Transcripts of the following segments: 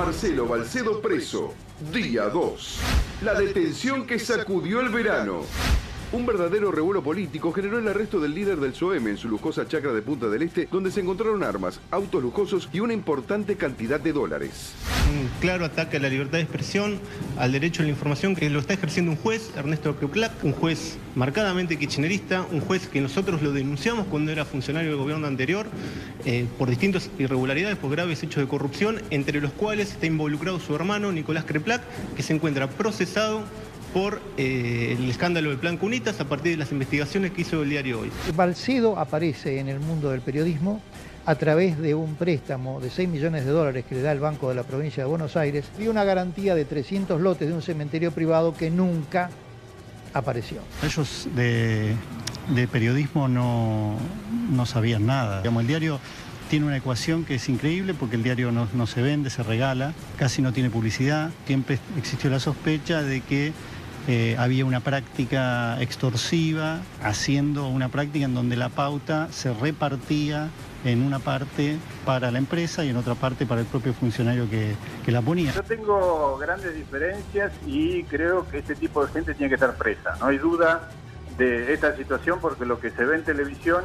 Marcelo Balcedo preso. Día 2. La detención que sacudió el verano. Un verdadero revuelo político generó el arresto del líder del SOEM en su lujosa chacra de Punta del Este, donde se encontraron armas, autos lujosos y una importante cantidad de dólares. Un claro ataque a la libertad de expresión, al derecho a la información, que lo está ejerciendo un juez, Ernesto Queuclac, un juez marcadamente kirchnerista, un juez que nosotros lo denunciamos cuando era funcionario del gobierno anterior, por distintas irregularidades, por graves hechos de corrupción, entre los cuales está involucrado su hermano, Nicolás Queuclac, que se encuentra procesado por el escándalo del Plan Cunitas a partir de las investigaciones que hizo el diario Hoy. Balcedo aparece en el mundo del periodismo a través de un préstamo de 6 millones de dólares que le da el Banco de la Provincia de Buenos Aires y una garantía de 300 lotes de un cementerio privado que nunca apareció. Ellos de periodismo no sabían nada. Digamos, el diario tiene una ecuación que es increíble porque el diario no se vende, se regala, casi no tiene publicidad. Siempre existió la sospecha de que había una práctica extorsiva, haciendo una práctica en donde la pauta se repartía en una parte para la empresa y en otra parte para el propio funcionario que la ponía. Yo tengo grandes diferencias y creo que este tipo de gente tiene que estar presa. No hay duda de esta situación porque lo que se ve en televisión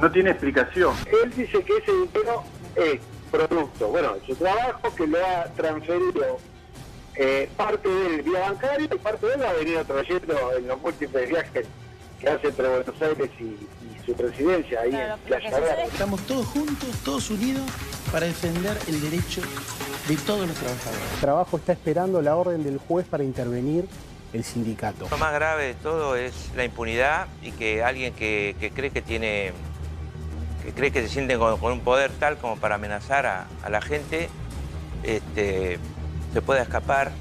no tiene explicación. Él dice que ese dinero es producto, bueno, de su trabajo, que lo ha transferido parte de él vía bancaria y parte de él ha venido trayendo en los múltiples viajes que hace entre Buenos Aires y su presidencia ahí en Playa Verde. Estamos todos juntos, todos unidos para defender el derecho de todos los trabajadores. El trabajo está esperando la orden del juez para intervenir el sindicato. Lo más grave de todo es la impunidad y que alguien que cree que se siente con un poder tal como para amenazar a la gente, se pueda escapar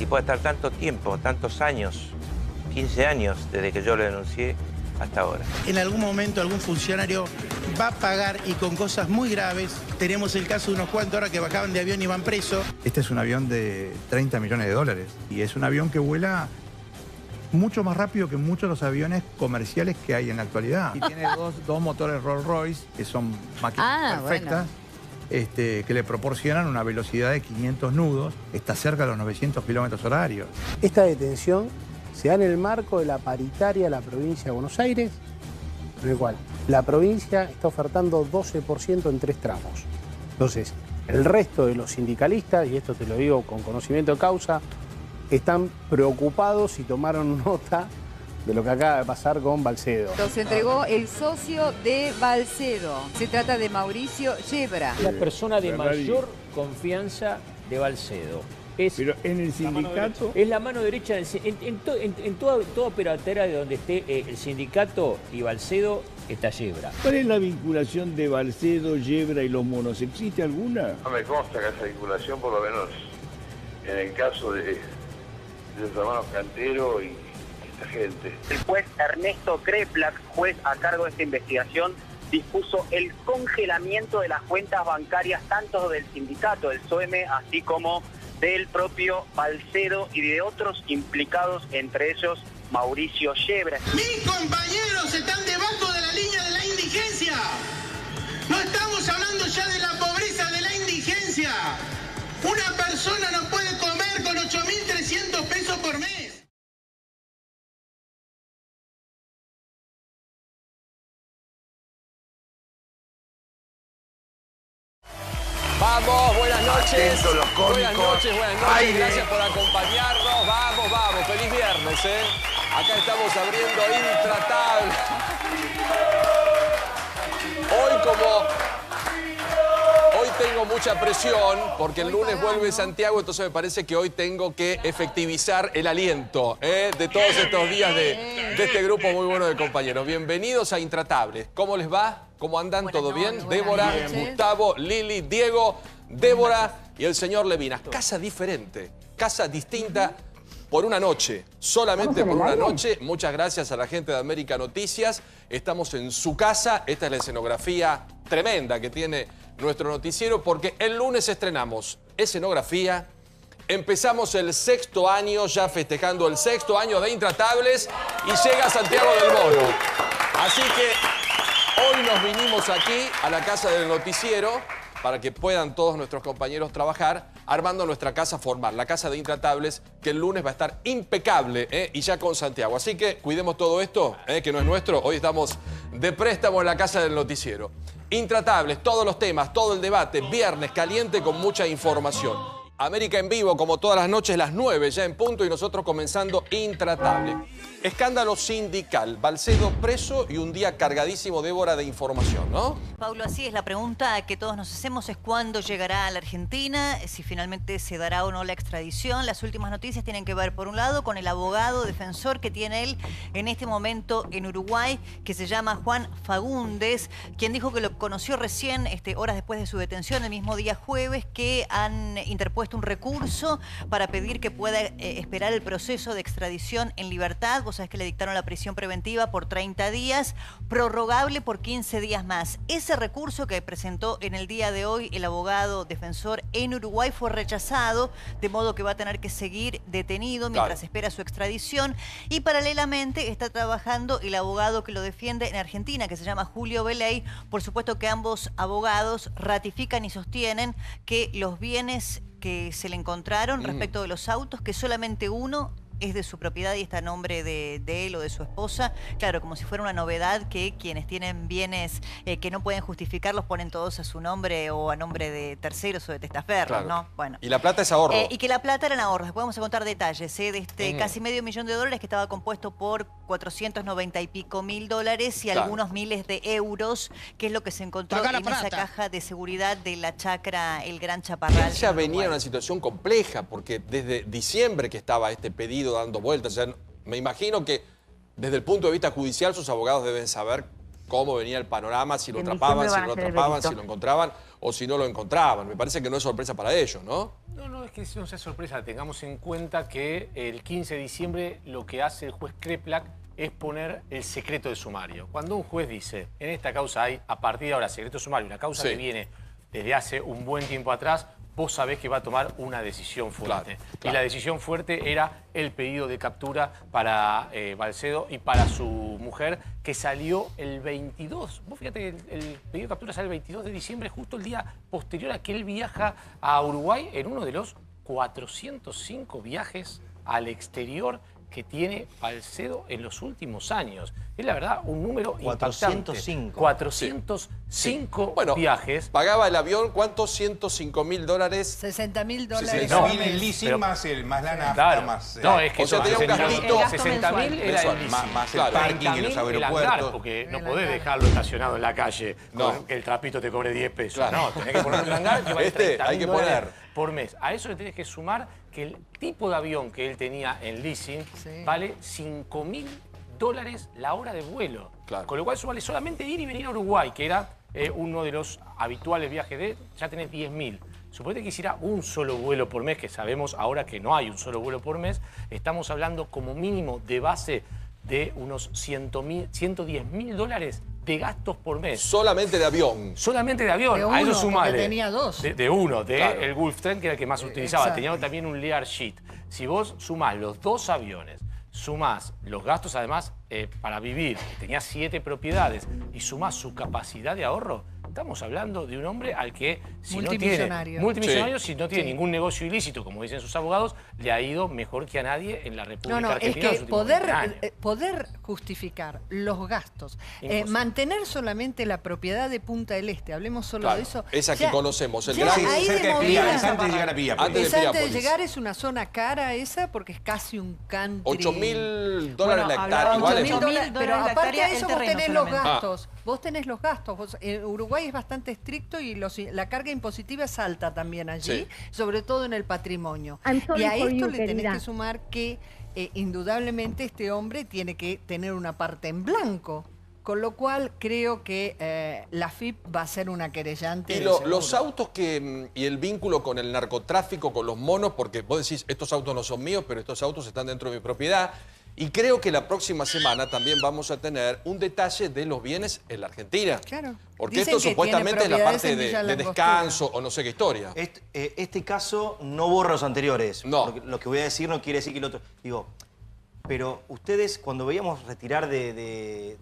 y pueda estar tanto tiempo, tantos años, 15 años desde que yo lo denuncié hasta ahora. En algún momento algún funcionario va a pagar y con cosas muy graves. Tenemos el caso de unos cuantos ahora que bajaban de avión y van presos. Este es un avión de 30 millones de dólares y es un avión que vuela mucho más rápido que muchos de los aviones comerciales que hay en la actualidad. Y tiene dos motores Rolls-Royce, que son máquinas perfectas, que le proporcionan una velocidad de 500 nudos, está cerca de los 900 kilómetros horarios. Esta detención se da en el marco de la paritaria de la provincia de Buenos Aires, en el cual la provincia está ofertando 12% en 3 tramos. Entonces, el resto de los sindicalistas, y esto te lo digo con conocimiento de causa, están preocupados y tomaron nota de lo que acaba de pasar con Balcedo. Los entregó el socio de Balcedo. Se trata de Mauricio Yebra. La persona de mayor confianza de Balcedo. Pero en el sindicato... Es la mano derecha en toda operatera de donde esté el sindicato y Balcedo está Yebra. ¿Cuál es la vinculación de Balcedo, Yebra y los monos? ¿Existe alguna? No me consta que esa vinculación, por lo menos en el caso de los hermanos Cantero y esta gente. El juez Ernesto Queuclac, juez a cargo de esta investigación, dispuso el congelamiento de las cuentas bancarias tanto del sindicato, del SOEM, así como del propio Balcedo y de otros implicados, entre ellos Mauricio Yebra. Mis compañeros están debajo de la línea de la indigencia. No estamos hablando ya de la pobreza, de la indigencia. Una persona no puede comer con 8.300 pesos por mes. Vamos, buenas noches. Atentos los cómicos. Buenas noches, Aire. gracias por acompañarnos. Vamos, feliz viernes, Acá estamos abriendo Intratable. Hoy tengo mucha presión porque el lunes vuelve Santiago, entonces me parece que hoy tengo que efectivizar el aliento de todos estos días de este grupo muy bueno de compañeros. Bienvenidos a Intratable. ¿Cómo les va? ¿Cómo andan? ¿Todo bien? Débora, Gustavo, Lili, Diego, Débora y el señor Levinas. Casa diferente, casa distinta por una noche, solamente por una noche. Muchas gracias a la gente de América Noticias. Estamos en su casa. Esta es la escenografía tremenda que tiene nuestro noticiero porque el lunes estrenamos escenografía. Empezamos el 6º año, ya festejando el 6º año de Intratables y llega Santiago del Moro. Así que hoy nos vinimos aquí a la casa del noticiero para que puedan todos nuestros compañeros trabajar armando nuestra casa formal, la casa de Intratables, que el lunes va a estar impecable, y ya con Santiago. Así que cuidemos todo esto, que no es nuestro. Hoy estamos de préstamo en la casa del noticiero. Intratables, todos los temas, todo el debate, viernes caliente con mucha información. América en vivo, como todas las noches, las 9 ya en punto, y nosotros comenzando Intratable. Escándalo sindical, Balcedo preso y un día cargadísimo, Débora, de información, ¿no? Paulo, así es. La pregunta que todos nos hacemos es cuándo llegará a la Argentina, si finalmente se dará o no la extradición. Las últimas noticias tienen que ver, por un lado, con el abogado defensor que tiene él en este momento en Uruguay, que se llama Juan Fagundes, quien dijo que lo conoció recién, horas después de su detención, el mismo día jueves, que han interpuesto un recurso para pedir que pueda esperar el proceso de extradición en libertad. Vos sabés que le dictaron la prisión preventiva por 30 días, prorrogable por 15 días más. Ese recurso que presentó en el día de hoy el abogado defensor en Uruguay fue rechazado, de modo que va a tener que seguir detenido mientras espera su extradición. Y paralelamente está trabajando el abogado que lo defiende en Argentina, que se llama Julio Veley. Por supuesto que ambos abogados ratifican y sostienen que los bienes que se le encontraron respecto de los autos, que solamente uno es de su propiedad y está a nombre de él o de su esposa. Claro, como si fuera una novedad que quienes tienen bienes que no pueden justificar los ponen todos a su nombre o a nombre de terceros o de testaferros, ¿no? Bueno. Y la plata es ahorro. Y que la plata eran ahorros. Después vamos a contar detalles de este casi $500 million que estaba compuesto por 490 y pico mil dólares y algunos miles de euros, que es lo que se encontró en esa caja de seguridad de la chacra El Gran Chaparral. Ella venía en una situación compleja, porque desde diciembre que estaba este pedido dando vueltas. O sea, me imagino que desde el punto de vista judicial sus abogados deben saber cómo venía el panorama, si lo atrapaban, si no lo atrapaban, si lo encontraban o si no lo encontraban. Me parece que no es sorpresa para ellos, ¿no? No, es que no sea sorpresa. Tengamos en cuenta que el 15 de diciembre lo que hace el juez Kreplak es poner el secreto de sumario. Cuando un juez dice, en esta causa hay, a partir de ahora, secreto de sumario, una causa que viene desde hace un buen tiempo atrás, vos sabés que va a tomar una decisión fuerte. Y la decisión fuerte era el pedido de captura para Balcedo y para su mujer, que salió el 22. Vos fíjate que el pedido de captura sale el 22 de diciembre, justo el día posterior a que él viaja a Uruguay, en uno de los 405 viajes al exterior que tiene Balcedo en los últimos años. Es la verdad un número 405. 405 viajes. Pagaba el avión, ¿cuántos? $105.000. $60.000. $60.000 el leasing más la nafta, claro, más... no, es que o sea, tenía un gastito... 60.000 era el leasing. Más el parking en los aeropuertos. Porque no podés dejarlo estacionado en la calle con que el trapito te cobre 10 pesos. Claro. No, tenés que poner un hangar que vale hay que poner por mes. A eso le tenés que sumar que el tipo de avión que él tenía en leasing vale $5.000 la hora de vuelo. Claro. Con lo cual eso vale solamente ir y venir a Uruguay, que era uno de los habituales viajes de él, ya tenés 10.000. Suponete que hiciera un solo vuelo por mes, que sabemos ahora que no hay un solo vuelo por mes. Estamos hablando como mínimo de base de unos $110.000 de gastos por mes. Solamente de avión. Solamente de avión. A eso sumale. Tenía dos. De uno, el Gulfstream, que era el que más utilizaba. Exacto. Tenía también un Learjet. Si vos sumás los dos aviones, sumás los gastos además para vivir, tenía 7 propiedades, y sumás su capacidad de ahorro, estamos hablando de un hombre al que, si no tiene si no tiene ningún negocio ilícito, como dicen sus abogados, le ha ido mejor que a nadie en la República Argentina. Es que poder justificar los gastos, mantener solamente la propiedad de Punta del Este, hablemos solo de eso. Esa que conocemos, el gran... cerca de Piriápolis, antes de llegar a Piriápolis. Antes de llegar es una zona cara esa, porque es casi un country. $8.000 la hectárea. $8.000, pero aparte de eso vos tenés los gastos. Vos tenés los gastos. Uruguay es bastante estricto y la carga impositiva es alta también allí, sobre todo en el patrimonio. Y a esto le tenés que sumar que indudablemente este hombre tiene que tener una parte en blanco. Con lo cual creo que la FIP va a ser una querellante. Y los autos y el vínculo con el narcotráfico, con los monos, porque vos decís, estos autos no son míos, pero estos autos están dentro de mi propiedad. Y creo que la próxima semana también vamos a tener un detalle de los bienes en la Argentina. Claro. Porque esto supuestamente es la parte de descanso o no sé qué historia. Este caso no borra los anteriores. No. Porque lo que voy a decir no quiere decir que el otro... Digo, pero ustedes cuando veíamos retirar de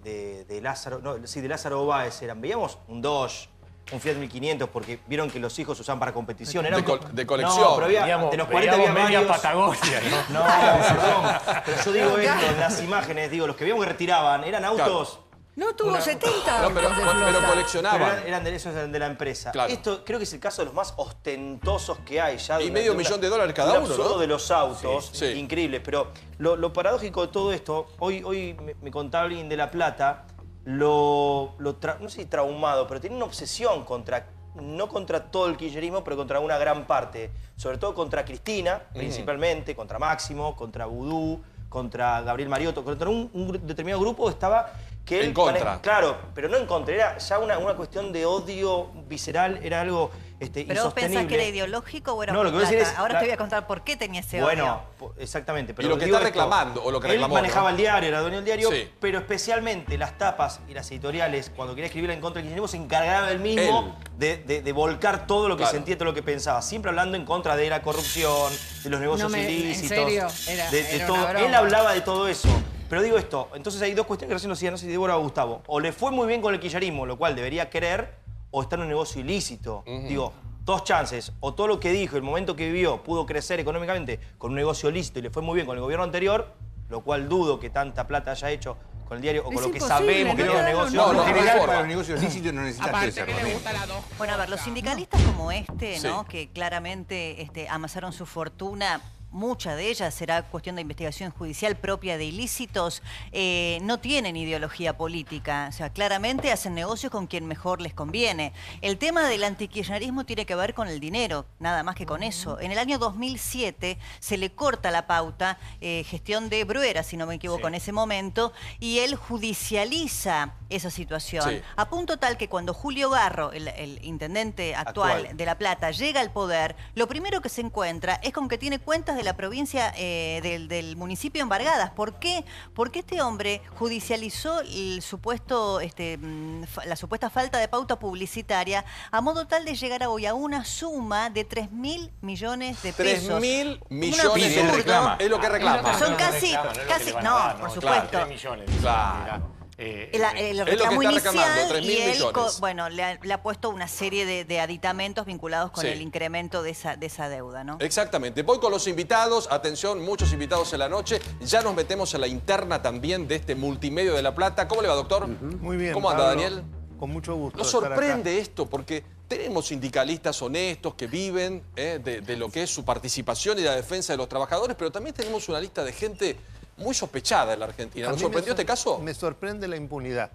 Lázaro... No, sí, de Lázaro Báez veíamos un Dodge, un Fiat 1500 porque vieron que los hijos usaban para competición. Era de colección. No, pero de los 40 había varios. Patagonia, ¿no? No, perdón. Pero yo digo esto, en las imágenes, digo, los que vimos que retiraban eran autos... No, tuvo 70. No, pero coleccionaban. Pero esos eran de la empresa. Claro. Esto creo que es el caso de los más ostentosos que hay ya. Y medio millón de dólares cada uno, ¿no? De los autos, sí. increíbles. Pero lo paradójico de todo esto, hoy me contaba alguien de La Plata, no sé si traumado, pero tiene una obsesión no contra todo el kirchnerismo, pero contra una gran parte. Sobre todo contra Cristina, principalmente, contra Máximo, contra Vudú, contra Gabriel Mariotto, contra un determinado grupo estaba... que él en contra. Claro, pero no en contra, era ya una cuestión de odio visceral, era algo ¿Pero insostenible. vos pensás que era ideológico o era No, por lo que voy a decir plata? es Ahora te voy a contar por qué tenía ese odio. Bueno, exactamente. Pero y lo que está reclamando, o lo que reclamó. Él manejaba el diario, era dueño del diario, Sí. pero especialmente las tapas y las editoriales, cuando quería escribirla en contra del kirchnerismo, se encargaba él mismo de volcar todo lo que sentía, todo lo que pensaba. Siempre hablando en contra de la corrupción, de los negocios ilícitos. ¿En serio? De todo. Él hablaba de todo eso. Pero digo esto, entonces hay dos cuestiones que recién lo decía, no sé si Débora o Gustavo. O le fue muy bien con el kirchnerismo, lo cual debería querer, o está en un negocio ilícito. Digo, dos chances. O todo lo que dijo, el momento que vivió, pudo crecer económicamente con un negocio ilícito y le fue muy bien con el gobierno anterior, lo cual dudo que tanta plata haya hecho con el diario o con lo que sabemos que tiene un negocio. En general, para los negocios ilícitos no necesitas ese Bueno, a ver, los sindicalistas como ¿no? Que claramente amasaron su fortuna. Mucha de ellas será cuestión de investigación judicial propia de ilícitos, no tienen ideología política. O sea, claramente hacen negocios con quien mejor les conviene. El tema del antikirchnerismo tiene que ver con el dinero, nada más que con eso. En el año 2007 se le corta la pauta, gestión de Bruera, si no me equivoco, en ese momento, y él judicializa esa situación. Sí. A punto tal que cuando Julio Garro, el intendente actual de La Plata, llega al poder, lo primero que se encuentra es con que tiene cuentas de la provincia del municipio embargadas. ¿Por qué? Porque este hombre judicializó el supuesto, la supuesta falta de pauta publicitaria a modo tal de llegar hoy a una suma de 3.000 millones de pesos. 3.000 millones de pesos. Es lo que reclama. Son casi, no, por supuesto. 3 millones. Claro. El reclamo es lo que está reclamando, inicial 3.000 y él millones. bueno, le ha puesto una serie de aditamentos vinculados con el incremento de esa deuda, ¿no? Exactamente. Voy con los invitados. Atención, muchos invitados en la noche. Ya nos metemos en la interna también de este multimedio de La Plata. ¿Cómo le va, doctor? Muy bien, ¿Cómo anda, Pablo? Daniel? Con mucho gusto. Nos sorprende esto porque tenemos sindicalistas honestos que viven de lo que es su participación y la defensa de los trabajadores, pero también tenemos una lista de gente muy sospechada en la Argentina. ¿Nos sorprendió este caso? Me sorprende la impunidad,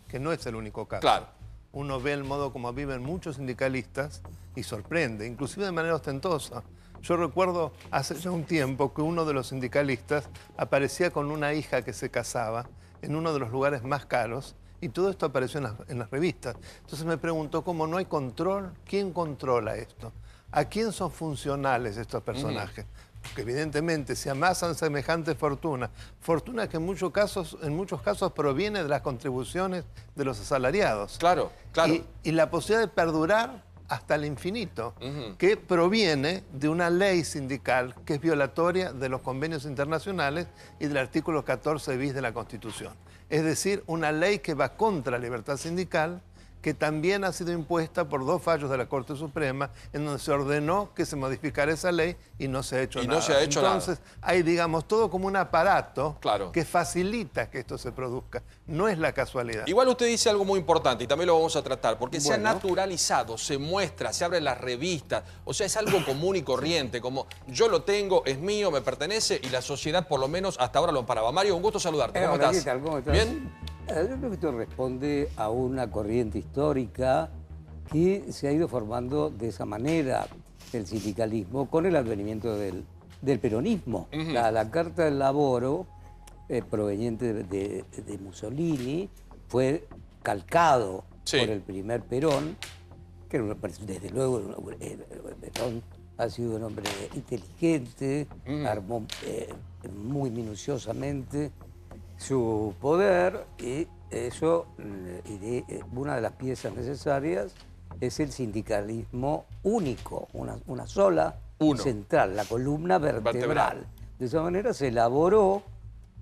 que no es el único caso. Claro. Uno ve el modo como viven muchos sindicalistas y sorprende, inclusive de manera ostentosa. Yo recuerdo hace ya un tiempo que uno de los sindicalistas aparecía con una hija que se casaba en uno de los lugares más caros y todo esto apareció en las revistas. Entonces me pregunto, ¿cómo no hay control? ¿Quién controla esto? ¿A quién son funcionales estos personajes? Porque evidentemente si amasan semejante fortuna que en muchos casos proviene de las contribuciones de los asalariados. Claro, claro. Y la posibilidad de perdurar hasta el infinito, que proviene de una ley sindical que es violatoria de los convenios internacionales y del artículo 14 bis de la Constitución. Es decir, una ley que va contra la libertad sindical, que también ha sido impuesta por 2 fallos de la Corte Suprema, en donde se ordenó que se modificara esa ley y no se ha hecho nada. No se ha hecho Entonces, hay, digamos, todo como un aparato Claro. que facilita que esto se produzca. No es la casualidad. Igual usted dice algo muy importante y también lo vamos a tratar, porque se ha naturalizado, se muestra, se abren las revistas, o sea, es algo común y corriente, como yo lo tengo, es mío, me pertenece y la sociedad por lo menos hasta ahora lo amparaba. Mario, un gusto saludarte. ¿Cómo estás? ¿Qué tal? ¿Cómo estás? ¿Bien? Yo creo que esto responde a una corriente histórica que se ha ido formando de esa manera el sindicalismo con el advenimiento del peronismo. La Carta del Lavoro, proveniente de Mussolini, fue calcado por el primer Perón, que era desde luego Perón ha sido un hombre inteligente, armó muy minuciosamente su poder y eso, una de las piezas necesarias es el sindicalismo único, una sola central, la columna vertebral. De esa manera se elaboró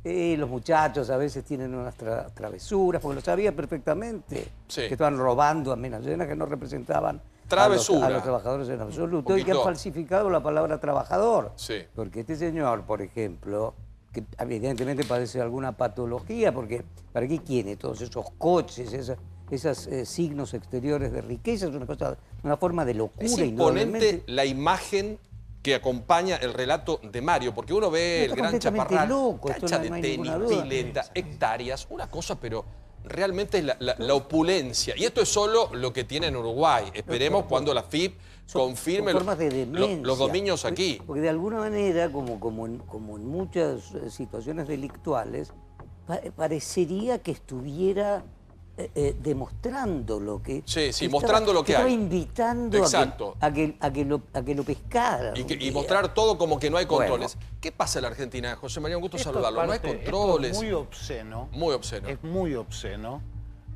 los muchachos a veces tienen unas travesuras, porque lo sabía perfectamente, que estaban robando a menas llenas, que no representaban a los trabajadores en absoluto, y que han falsificado la palabra trabajador. Porque este señor, por ejemplo, que evidentemente padece alguna patología, porque ¿para qué quiere todos esos coches, esos signos exteriores de riqueza? Es una forma de locura. Es imponente la imagen que acompaña el relato de Mario, porque uno ve el Gran Chaparral, cancha de tenis, pileta, hectáreas, una cosa, pero realmente es la opulencia. Y esto es solo lo que tiene en Uruguay. Esperemos cuando la FIP confirme los dominios aquí. Porque de alguna manera, como en muchas situaciones delictuales, parecería que estuviera demostrando lo que... mostrando lo que hay. Estaba invitando a que lo pescaran. Y mostrar todo como que no hay controles. Bueno. ¿Qué pasa en la Argentina, José María? Un gusto saludarlo. No hay controles. Es muy obsceno. Muy obsceno. Es muy obsceno.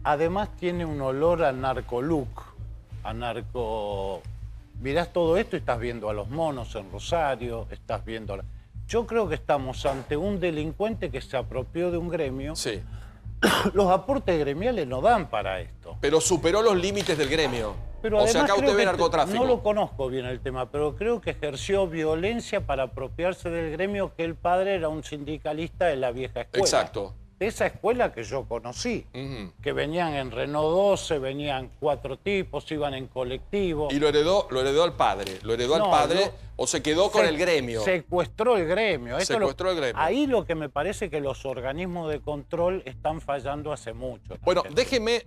Además tiene un olor a narcolook, a narco... Mirás todo esto y estás viendo a los monos en Rosario, estás viendo... Yo creo que estamos ante un delincuente que se apropió de un gremio. Los aportes gremiales no dan para esto. Pero superó los límites del gremio. Pero o sea, acá usted ve narcotráfico. No lo conozco bien el tema, pero creo que ejerció violencia para apropiarse del gremio, que el padre era un sindicalista de la vieja escuela. Exacto. De esa escuela que yo conocí, que venían en Renault 12, venían 4 tipos, iban en colectivo. Y lo heredó al padre. ¿Lo heredó al padre o se quedó con el gremio? Secuestró el gremio. Secuestró el gremio. Ahí lo que me parece que los organismos de control están fallando hace mucho. Bueno, déjeme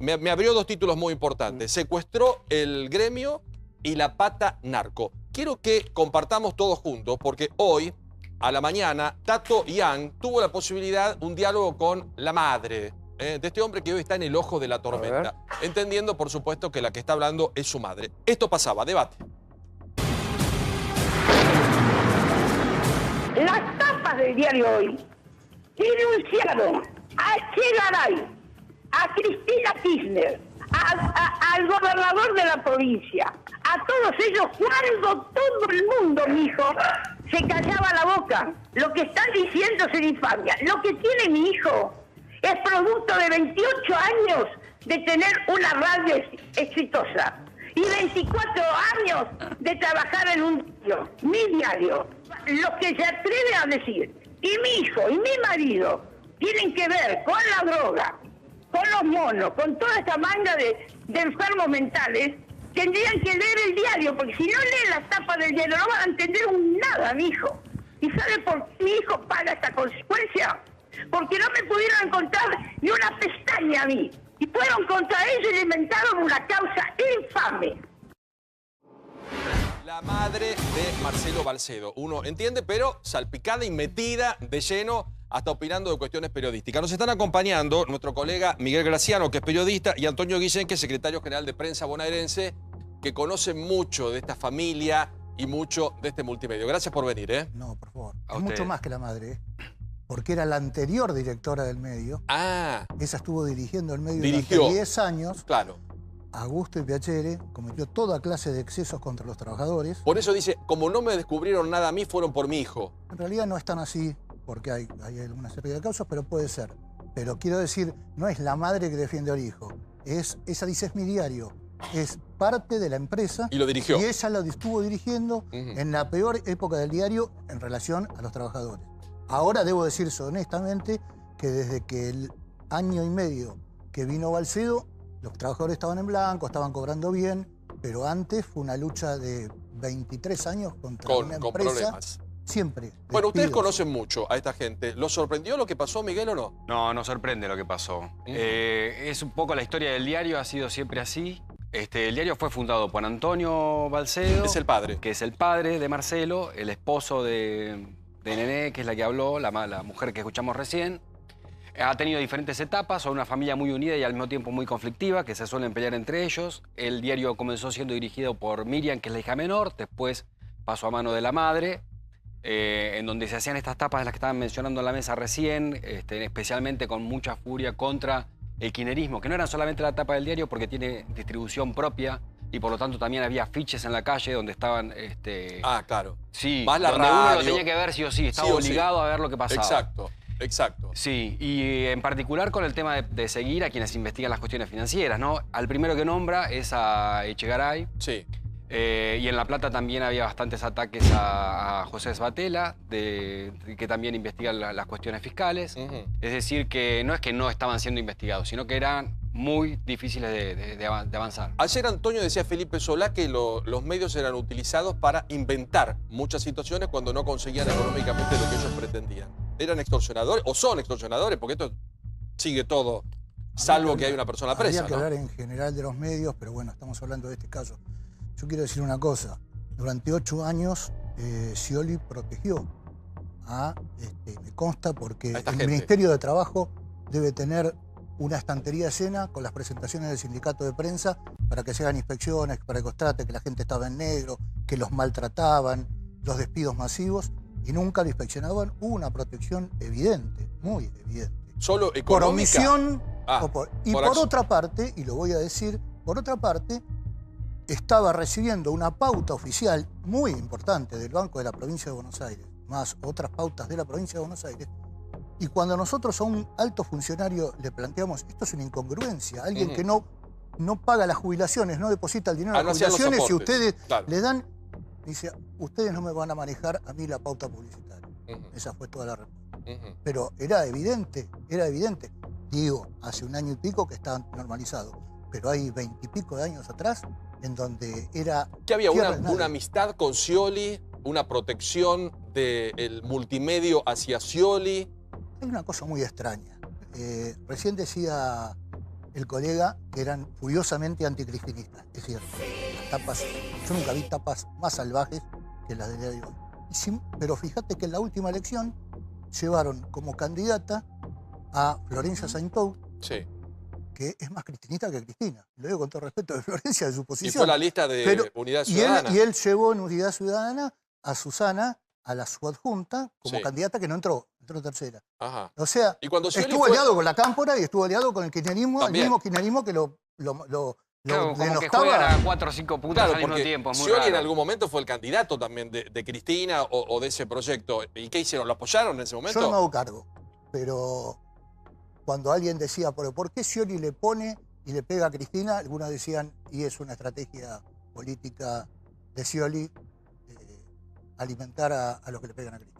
me abrió 2 títulos muy importantes. Secuestró el gremio y la pata narco. Quiero que compartamos todos juntos, porque hoy, a la mañana, Tato Yang tuvo la posibilidad, un diálogo con la madre de este hombre que hoy está en el ojo de la tormenta, entendiendo, por supuesto, que la que está hablando es su madre. Esto pasaba, debate. Las tapas del diario Hoy denunciaron a Echegaray, a Cristina Kirchner, al gobernador de la provincia, a todos ellos, cuando todo el mundo, mijo, se callaba la boca. Lo que están diciendo es infamia. Lo que tiene mi hijo es producto de 28 años de tener una radio exitosa y 24 años de trabajar en un diario, mi diario. Los que se atreven a decir, y mi hijo y mi marido tienen que ver con la droga, con los monos, con toda esta manga de enfermos mentales, tendrían que leer el diario, porque si no leen las tapas del diario no van a entender nada, mi hijo. ¿Y sabe por qué mi hijo paga esta consecuencia? Porque no me pudieron encontrar ni una pestaña a mí. Y fueron contra ellos y le inventaron una causa infame. La madre de Marcelo Balcedo. Uno entiende, pero salpicada y metida de lleno, hasta opinando de cuestiones periodísticas. Nos están acompañando nuestro colega Miguel Graciano, que es periodista, y Antonio Guillén, que es secretario general de prensa bonaerense, que conoce mucho de esta familia y mucho de este multimedio. Gracias por venir, ¿eh? No, por favor. Es mucho más que la madre, porque era la anterior directora del medio. Esa estuvo dirigiendo el medio durante 10 años. Claro. Augusto y Piacere cometió toda clase de excesos contra los trabajadores. Por eso dice, como no me descubrieron nada a mí, fueron por mi hijo. En realidad no es tan así, porque hay alguna serie de causas, pero puede ser. Pero quiero decir, no es la madre que defiende al hijo. Esa dice, es mi diario. Es parte de la empresa. Y lo dirigió. Y ella lo estuvo dirigiendo en la peor época del diario en relación a los trabajadores. Ahora debo decirse honestamente que desde que el año y medio que vino Balcedo, los trabajadores estaban en blanco, estaban cobrando bien, pero antes fue una lucha de 23 años contra una empresa. Con problemas. Siempre. Bueno, ustedes conocen mucho a esta gente. ¿Los sorprendió lo que pasó, Miguel, o no? No, nos sorprende lo que pasó. Es un poco la historia del diario, ha sido siempre así. El diario fue fundado por Antonio Balcedo. Es el padre. Que es el padre de Marcelo, el esposo de Nené, que es la que habló, la mujer que escuchamos recién. Ha tenido diferentes etapas, son una familia muy unida y al mismo tiempo muy conflictiva, que se suelen pelear entre ellos. El diario comenzó siendo dirigido por Miriam, que es la hija menor, después pasó a mano de la madre, en donde se hacían estas tapas de las que estaban mencionando en la mesa recién, especialmente con mucha furia contra el kirchnerismo, que no eran solamente la tapa del diario porque tiene distribución propia y por lo tanto también había afiches en la calle donde estaban... claro. Sí, más la donde radio. uno lo tenía que ver sí o sí, estaba obligado a ver lo que pasaba. Exacto. Exacto. Sí, y en particular con el tema de seguir a quienes investigan las cuestiones financieras, ¿no? Al primero que nombra es a Echegaray. Sí. Y en La Plata también había bastantes ataques a José Sbatella, que también investiga las cuestiones fiscales. Es decir, que no es que no estaban siendo investigados, sino que eran muy difíciles de avanzar. Ayer Antonio decía a Felipe Solá que los medios eran utilizados para inventar muchas situaciones cuando no conseguían económicamente lo que ellos pretendían. ¿Eran extorsionadores o son extorsionadores? Porque esto sigue todo, salvo que hay una persona presa. Habría que hablar en general de los medios, pero bueno, estamos hablando de este caso. Yo quiero decir una cosa. Durante 8 años, Scioli protegió me consta, porque el Ministerio de Trabajo debe tener una estantería llena con las presentaciones del sindicato de prensa para que se hagan inspecciones, para que constaten que la gente estaba en negro, que los maltrataban, los despidos masivos, y nunca lo inspeccionaban. Hubo una protección evidente, muy evidente. ¿Solo económica? Por omisión. por otra parte, y lo voy a decir, por otra parte, estaba recibiendo una pauta oficial muy importante del Banco de la Provincia de Buenos Aires, más otras pautas de la Provincia de Buenos Aires, y cuando nosotros a un alto funcionario le planteamos, esto es una incongruencia, alguien que no paga las jubilaciones, no deposita el dinero a las jubilaciones, y ustedes le dan, dice, ustedes no me van a manejar a mí la pauta publicitaria. Esa fue toda la respuesta. Pero era evidente, digo, hace 1 año y pico que está normalizado, pero hay 20 y pico de años atrás en donde era... ¿Que había una amistad con Scioli, una protección del multimedio hacia Scioli? Hay una cosa muy extraña. Recién decía el colega que eran furiosamente anticristinistas, es cierto. Las tapas, yo nunca vi tapas más salvajes que las del día de hoy. Pero fíjate que en la última elección llevaron como candidata a Florencia Saintou, que es más cristinista que Cristina. Lo digo con todo respeto de Florencia, de su posición. Y fue la lista de Unidad Ciudadana. Y él llevó en Unidad Ciudadana a Susana, a la subadjunta, como candidata que no entró tercera. Ajá. O sea, estuvo aliado con la Cámpora y estuvo aliado con el kirchnerismo, también. El mismo kirchnerismo que lo Claro, como que denostaba. juegan a 4 o 5 puntos al mismo porque tiempo. Es muy Scioli raro. en algún momento fue el candidato también de Cristina o de ese proyecto. ¿Y qué hicieron? ¿Lo apoyaron en ese momento? Yo no me hago cargo, pero cuando alguien decía, ¿por qué Scioli le pone y le pega a Cristina? Algunos decían, y es una estrategia política de Scioli, alimentar a los que le pegan a Cristina.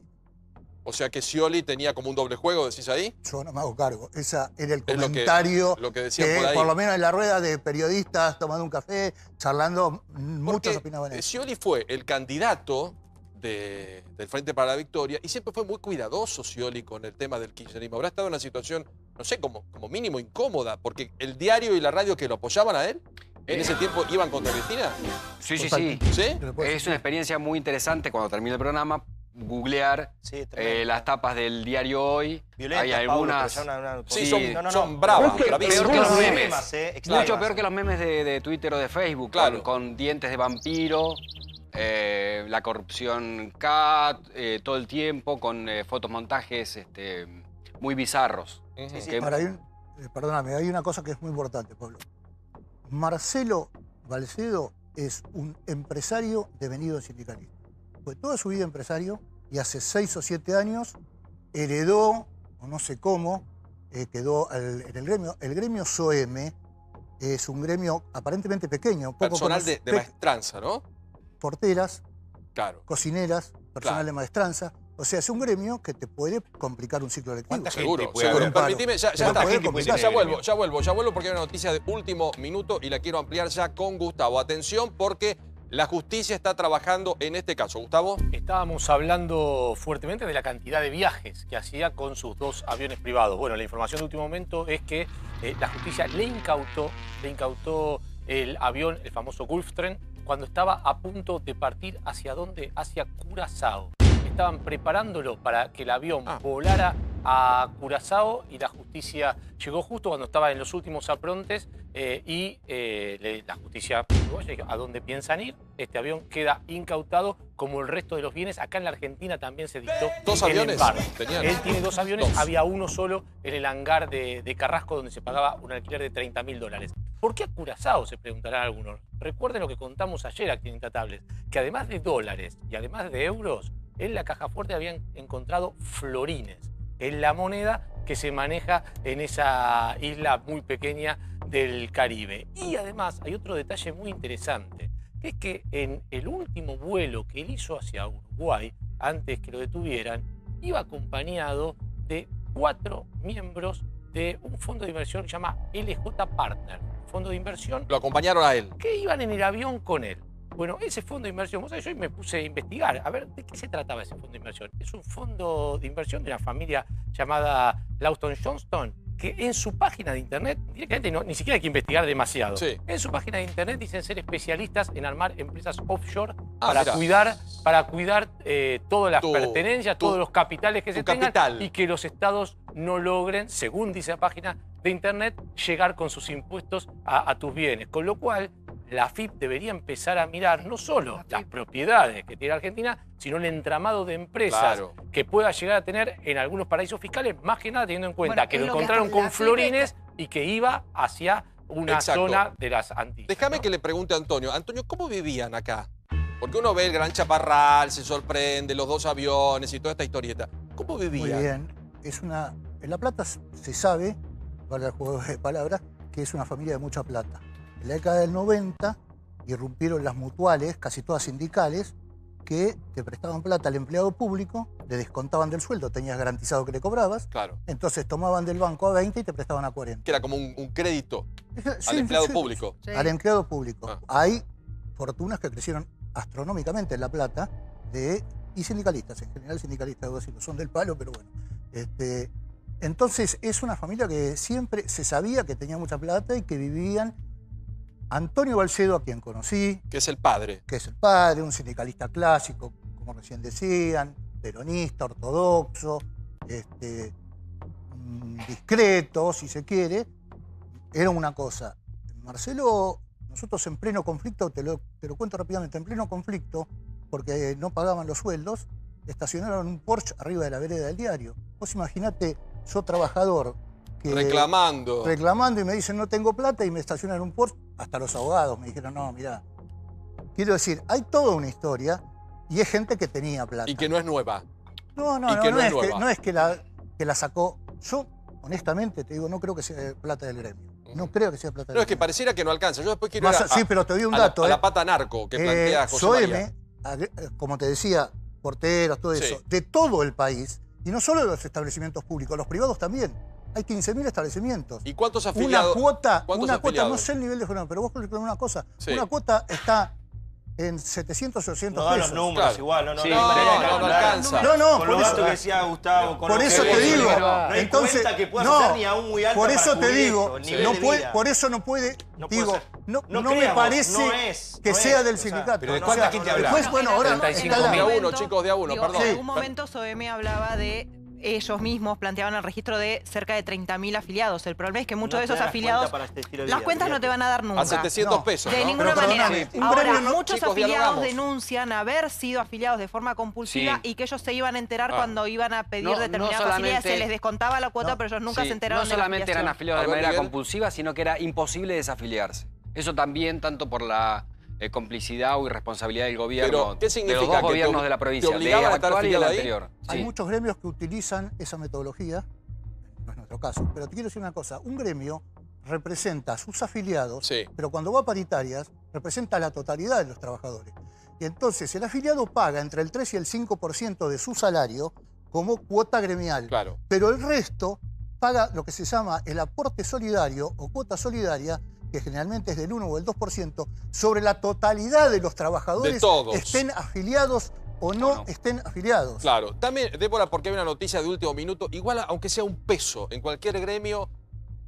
O sea que Scioli tenía como un doble juego, ¿decís ahí? Yo no me hago cargo. Ese era el comentario lo que decían por ahí. Por lo menos en la rueda de periodistas, tomando un café, charlando, muchos opinaban eso. Scioli fue el candidato del Frente para la Victoria y siempre fue muy cuidadoso Scioli con el tema del kirchnerismo. Habrá estado en una situación, no sé, como mínimo incómoda, porque el diario y la radio que lo apoyaban a él, ¿en ese tiempo iban contra Cristina? Sí. ¿Sí? Es una experiencia muy interesante cuando termine el programa. Googlear las tapas del diario Hoy. Violentas, hay algunas. Paulo, sí, son bravas. Peor que los memes. Extremas. Mucho peor que los memes de Twitter o de Facebook. Claro. Con dientes de vampiro, la corrupción cat, todo el tiempo, con fotomontajes muy bizarros. Ahora, perdóname, hay una cosa que es muy importante, Pablo. Marcelo Balcedo es un empresario devenido sindicalista. Fue toda su vida empresario y hace 6 o 7 años heredó, o no sé cómo, quedó en el gremio. El gremio SOEM es un gremio aparentemente pequeño. Poco personal de maestranza, ¿no? Porteras, cocineras, personal de maestranza. O sea, es un gremio que te puede complicar un ciclo lectivo. Seguro. Permitime, ya vuelvo porque hay una noticia de último minuto y la quiero ampliar ya con Gustavo. Atención porque la justicia está trabajando en este caso. Gustavo. Estábamos hablando fuertemente de la cantidad de viajes que hacía con sus 2 aviones privados. Bueno, la información de último momento es que la justicia le incautó el avión, el famoso Gulfstream, cuando estaba a punto de partir ¿hacia dónde? Hacia Curazao. Estaban preparándolo para que el avión volara a Curazao y la justicia llegó justo cuando estaba en los últimos aprontes la justicia dijo, ¿a dónde piensan ir? Este avión queda incautado como el resto de los bienes. Acá en la Argentina también se dictó 2 aviones. Él tiene 2 aviones, había uno solo en el hangar de Carrasco donde se pagaba un alquiler de $30.000. ¿Por qué a Curazao? Se preguntarán algunos. Recuerden lo que contamos ayer aquí en Intratables, que además de dólares y además de euros, en la caja fuerte habían encontrado florines. es la moneda que se maneja en esa isla muy pequeña del Caribe. Y además hay otro detalle muy interesante, que es que en el último vuelo que él hizo hacia Uruguay, antes que lo detuvieran, iba acompañado de 4 miembros de un fondo de inversión que se llama LJ Partner, fondo de inversión. Lo acompañaron a él. Que iban en el avión con él. Bueno, ese fondo de inversión, vos sabés, yo me puse a investigar, a ver, ¿de qué se trataba ese fondo de inversión? Es un fondo de inversión de una familia llamada Lawson Johnston, que en su página de internet, directamente ni siquiera hay que investigar demasiado. Sí. En su página de internet dicen ser especialistas en armar empresas offshore mirá. para cuidar todas las pertenencias, todos los capitales que se tengan y que los estados no logren, según dice la página de internet, llegar con sus impuestos a tus bienes. Con lo cual, la AFIP debería empezar a mirar no solo las propiedades que tiene Argentina, sino el entramado de empresas que pueda llegar a tener en algunos paraísos fiscales, más que nada teniendo en cuenta que lo encontraron con florines y que iba hacia una zona de las Antillas. Déjame que le pregunte a Antonio. Antonio, ¿cómo vivían acá? Porque uno ve el Gran Chaparral, se sorprende, los 2 aviones y toda esta historieta. ¿Cómo vivían? Muy bien. En La Plata se sabe, para el juego de palabras, que es una familia de mucha plata. En la década del 90 irrumpieron las mutuales, casi todas sindicales, que te prestaban plata al empleado público, le descontaban del sueldo, tenías garantizado que le cobrabas. Claro. Entonces tomaban del banco a 20 y te prestaban a 40. Que era como un crédito al empleado público. Sí. Al empleado público. Hay fortunas que crecieron astronómicamente en La Plata y sindicalistas, en general sindicalistas, debo decirlo, son del palo, pero bueno. Entonces es una familia que siempre se sabía que tenía mucha plata y que vivían. Antonio Balcedo, a quien conocí. Que es el padre. Que es el padre, un sindicalista clásico, como recién decían, peronista, ortodoxo, discreto, si se quiere. Era una cosa. Marcelo, nosotros en pleno conflicto, te lo cuento rápidamente, en pleno conflicto, porque no pagaban los sueldos, estacionaron un Porsche arriba de la vereda del diario. Vos imaginate, yo trabajador, reclamando y me dicen no tengo plata y me estacionan un Porsche. Hasta los abogados me dijeron, no, mirá. Quiero decir, hay toda una historia y es gente que tenía plata. Y que no es nueva. No es que la sacó. Yo, honestamente, te digo, no creo que sea plata del gremio. No creo que sea plata del gremio. No, es que pareciera que no alcanza. Yo después quiero ir sí, pero te doy un dato. A la pata narco que plantea José María. Como te decía, porteros, todo eso, de todo el país, y no solo de los establecimientos públicos, los privados también. Hay 15.000 establecimientos. ¿Y cuántos afiliados? Una cuota, no sé el nivel de jornada, pero vos calculás una cosa. Sí. Una cuota está en 700 o 800 pesos. No, los números igual, no alcanza. Con lo gasto que decía Gustavo, con por eso te digo, no entonces, que pueda ser ni aún muy alta por eso para te digo, por eso no puede, no me parece que sea del sindicato. Pero ¿de cuánta gente habla? Después, bueno, ahora 35 de a uno, chicos, de a uno, perdón. En algún momento SOEME hablaba de ellos mismos planteaban el registro de cerca de 30.000 afiliados. El problema es que muchos de esos afiliados, las cuentas no te van a dar nunca. A 700 pesos. De ninguna manera. Ahora, muchos afiliados denuncian haber sido afiliados de forma compulsiva y que ellos se iban a enterar cuando iban a pedir determinadas facilidades. Se les descontaba la cuota, pero ellos nunca se enteraron de la afiliación. No solamente eran afiliados de manera compulsiva, sino que era imposible desafiliarse. Eso también, tanto por la complicidad o irresponsabilidad del gobierno. Pero, ¿qué significa? De los dos gobiernos de la provincia, ¿te obligaban a estar actual y el anterior? Hay muchos gremios que utilizan esa metodología, no es nuestro caso, pero te quiero decir una cosa, un gremio representa a sus afiliados, pero cuando va a paritarias, representa a la totalidad de los trabajadores. Y entonces el afiliado paga entre el 3 y el 5% de su salario como cuota gremial. Claro. Pero el resto paga lo que se llama el aporte solidario o cuota solidaria, que generalmente es del 1 o el 2%, sobre la totalidad de los trabajadores, estén afiliados o no estén afiliados. Claro. También, Débora, porque hay una noticia de último minuto, igual aunque sea un peso en cualquier gremio,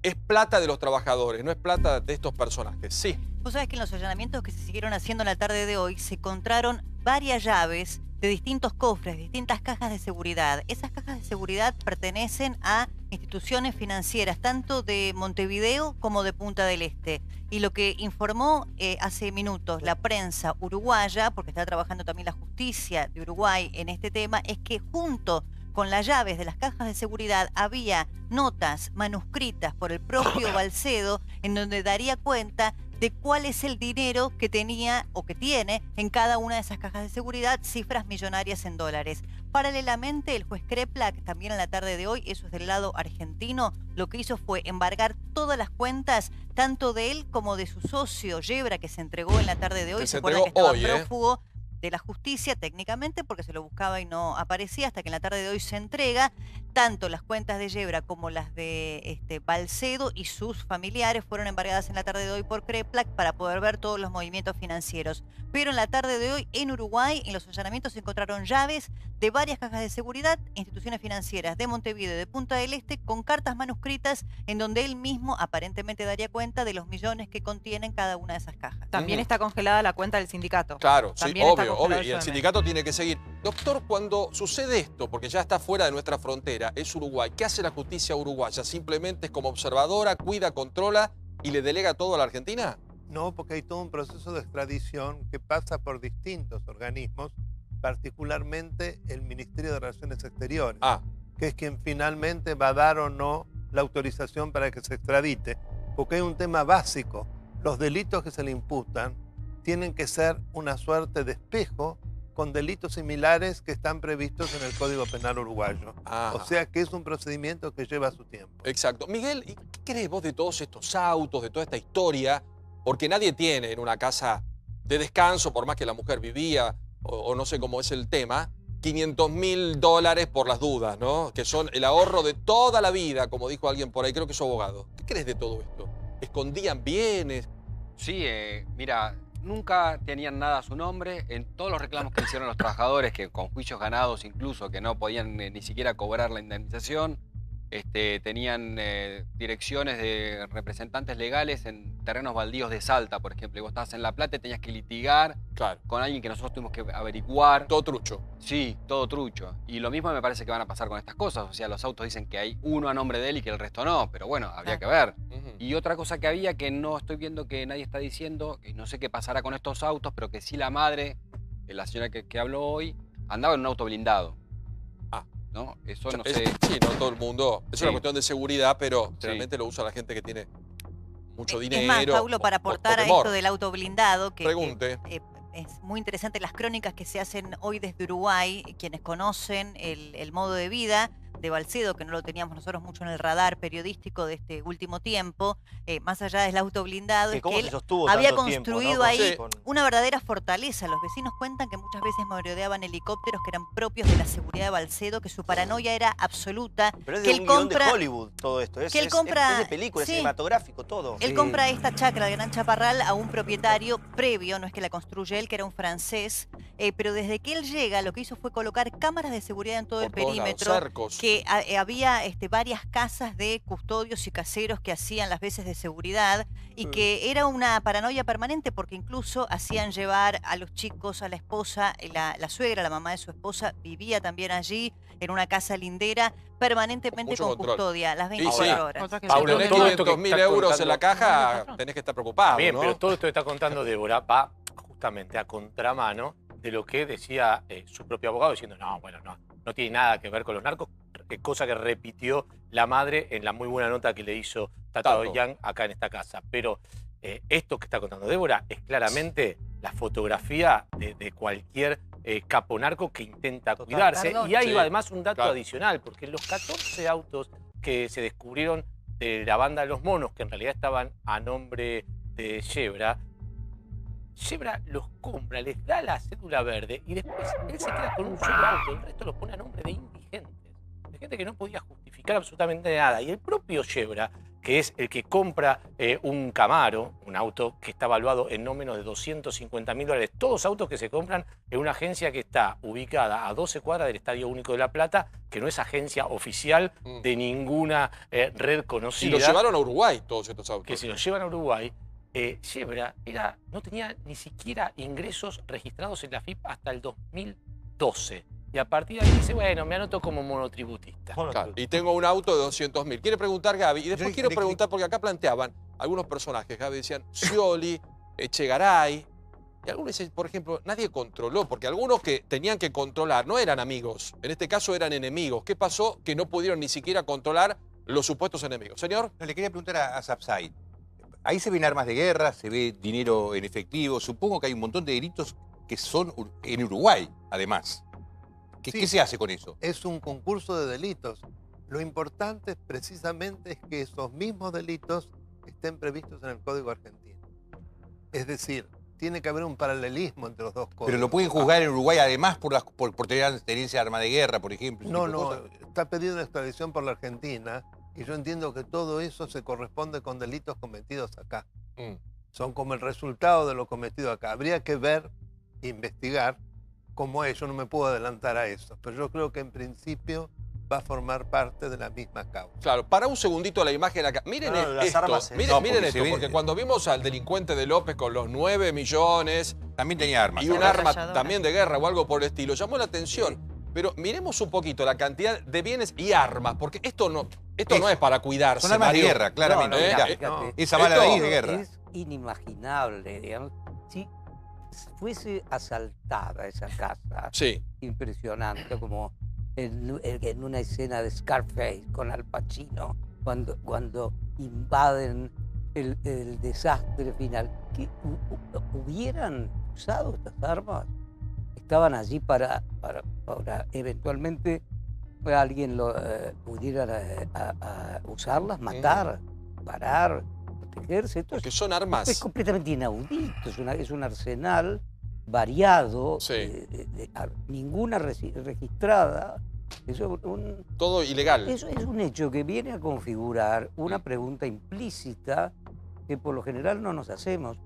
es plata de los trabajadores, no es plata de estos personajes. Sí. Vos sabés que en los allanamientos que se siguieron haciendo en la tarde de hoy se encontraron varias llaves de distintos cofres, distintas cajas de seguridad. Esas cajas de seguridad pertenecen a instituciones financieras, tanto de Montevideo como de Punta del Este. Y lo que informó hace minutos la prensa uruguaya, porque está trabajando también la justicia de Uruguay en este tema, es que junto con las llaves de las cajas de seguridad había notas manuscritas por el propio Balcedo en donde daría cuenta de cuál es el dinero que tenía o que tiene en cada una de esas cajas de seguridad, cifras millonarias en dólares. Paralelamente, el juez Kreplak, también en la tarde de hoy, eso es del lado argentino, lo que hizo fue embargar todas las cuentas, tanto de él como de su socio Yebra, que se entregó en la tarde de hoy. Se acuerdan que estaba prófugo de la justicia técnicamente porque se lo buscaba y no aparecía, hasta que en la tarde de hoy se entrega. Tanto las cuentas de Yebra como las de Balcedo y sus familiares fueron embargadas en la tarde de hoy por Kreplak para poder ver todos los movimientos financieros. Pero en la tarde de hoy en Uruguay, en los allanamientos, se encontraron llaves de varias cajas de seguridad, instituciones financieras de Montevideo y de Punta del Este, con cartas manuscritas en donde él mismo aparentemente daría cuenta de los millones que contienen cada una de esas cajas. También está congelada la cuenta del sindicato. Claro, también sí, obvio. Y el sindicato tiene que seguir. Doctor, cuando sucede esto, porque ya está fuera de nuestra frontera, es Uruguay, ¿qué hace la justicia uruguaya? ¿Simplemente es como observadora, cuida, controla y le delega todo a la Argentina? No, porque hay todo un proceso de extradición que pasa por distintos organismos, particularmente el Ministerio de Relaciones Exteriores, que es quien finalmente va a dar o no la autorización para que se extradite, porque hay un tema básico. Los delitos que se le imputan tienen que ser una suerte de espejo con delitos similares que están previstos en el Código Penal uruguayo. O sea que es un procedimiento que lleva su tiempo. Exacto. Miguel, ¿qué crees vos de todos estos autos, de toda esta historia? Porque nadie tiene en una casa de descanso, por más que la mujer vivía, o no sé cómo es el tema, $500.000 por las dudas, ¿no? Que son el ahorro de toda la vida, como dijo alguien por ahí, creo que es abogado. ¿Qué crees de todo esto? ¿Escondían bienes? Sí, mira, nunca tenían nada a su nombre. En todos los reclamos que hicieron los trabajadores, que con juicios ganados incluso, que no podían ni siquiera cobrar la indemnización, tenían direcciones de representantes legales en terrenos baldíos de Salta, por ejemplo. Y vos estabas en La Plata y tenías que litigar con alguien que nosotros tuvimos que averiguar. Todo trucho. Sí, todo trucho. Y lo mismo me parece que van a pasar con estas cosas. O sea, los autos dicen que hay uno a nombre de él y que el resto no. Pero bueno, habría que ver. Y otra cosa que había que no estoy viendo que nadie está diciendo, y no sé qué pasará con estos autos, pero que sí la madre, la señora que habló hoy, andaba en un auto blindado. ¿No? Eso no sé. Sí, no todo el mundo. Es una cuestión de seguridad, pero realmente lo usa la gente que tiene mucho dinero. Es más, Paulo, para aportar a esto del auto blindado, que es muy interesante las crónicas que se hacen hoy desde Uruguay, quienes conocen el modo de vida de Balcedo, que no lo teníamos nosotros mucho en el radar periodístico de este último tiempo, más allá del auto blindado, es que él había construido ahí una verdadera fortaleza. Los vecinos cuentan que muchas veces merodeaban helicópteros que eran propios de la seguridad de Balcedo, que su paranoia era absoluta. Pero es de un guión de Hollywood todo esto, es de película, es cinematográfico todo. Él compra esta chacra de Gran Chaparral a un propietario previo, no es que la construye él, que era un francés, pero desde que él llega lo que hizo fue colocar cámaras de seguridad en todo el perímetro, que había varias casas de custodios y caseros que hacían las veces de seguridad y que era una paranoia permanente porque incluso hacían llevar a los chicos, a la esposa, la suegra, la mamá de su esposa, vivía también allí en una casa lindera permanentemente con custodia, las 24 horas. Paulo, tenés 500.000 euros en la caja, tenés que estar preocupado, Bien, ¿no? pero todo esto que está contando Débora va justamente a contramano de lo que decía su propio abogado, diciendo, no tiene nada que ver con los narcos, cosa que repitió la madre en la muy buena nota que le hizo Tato Doyán acá en esta casa. Pero esto que está contando Débora es claramente la fotografía de cualquier capo narco que intenta cuidarse. Y hay además un dato adicional, porque los 14 autos que se descubrieron de la banda de Los Monos, que en realidad estaban a nombre de Yebra los compra, les da la cédula verde y después él se queda con un solo auto, el resto los pone a nombre de indigentes, de gente que no podía justificar absolutamente nada. Y el propio Yebra, que es el que compra un Camaro, un auto que está valuado en no menos de $250.000, todos autos que se compran en una agencia que está ubicada a 12 cuadras del Estadio Único de La Plata, que no es agencia oficial de ninguna red conocida. Y los llevaron a Uruguay todos estos autos. Que si los llevan a Uruguay, Yebra no tenía ni siquiera ingresos registrados en la FIP hasta el 2012. Y a partir de ahí dice, bueno, me anoto como monotributista. Claro, y tengo un auto de 200.000. Quiere preguntar Gaby. Y después quiero preguntar, porque acá planteaban algunos personajes. Gaby decían Scioli, Echegaray. Y algunos dicen, por ejemplo, nadie controló, porque algunos que tenían que controlar no eran amigos. En este caso eran enemigos. ¿Qué pasó? Que no pudieron ni siquiera controlar los supuestos enemigos. Señor. No, le quería preguntar a Sapsay. ahí se ven armas de guerra, se ve dinero en efectivo. Supongo que hay un montón de delitos que son en Uruguay, además. ¿Qué se hace con eso? Es un concurso de delitos. Lo importante precisamente es que esos mismos delitos estén previstos en el Código Argentino. Es decir, tiene que haber un paralelismo entre los dos códigos. Pero lo pueden juzgar en Uruguay además por tener tenencia de arma de guerra, por ejemplo. No, está pedido extradición por la Argentina y yo entiendo que todo eso se corresponde con delitos cometidos acá. Son como el resultado de lo cometido acá. Habría que ver, investigar cómo es. Yo no me puedo adelantar a eso, pero yo creo que en principio va a formar parte de la misma causa. Claro, para un segundito la imagen acá. Miren esto, miren esto, porque cuando vimos al delincuente de López con los 9 millones... También tenía armas. Y un arma también de guerra o algo por el estilo. Llamó la atención. Pero miremos un poquito la cantidad de bienes y armas, porque esto no es para cuidarse. Son armas de guerra, claramente. Esa bala de ahí es de guerra. Es inimaginable, digamos. Si fuese asaltada esa casa, impresionante, como en una escena de Scarface con Al Pacino, cuando invaden el desastre final, que hubieran usado estas armas, estaban allí para eventualmente alguien pudiera usarlas, matar, parar, protegerse. Porque son armas. Es completamente inaudito, es un arsenal variado, ninguna registrada. Todo ilegal. Eso es un hecho que viene a configurar una pregunta implícita que por lo general no nos hacemos.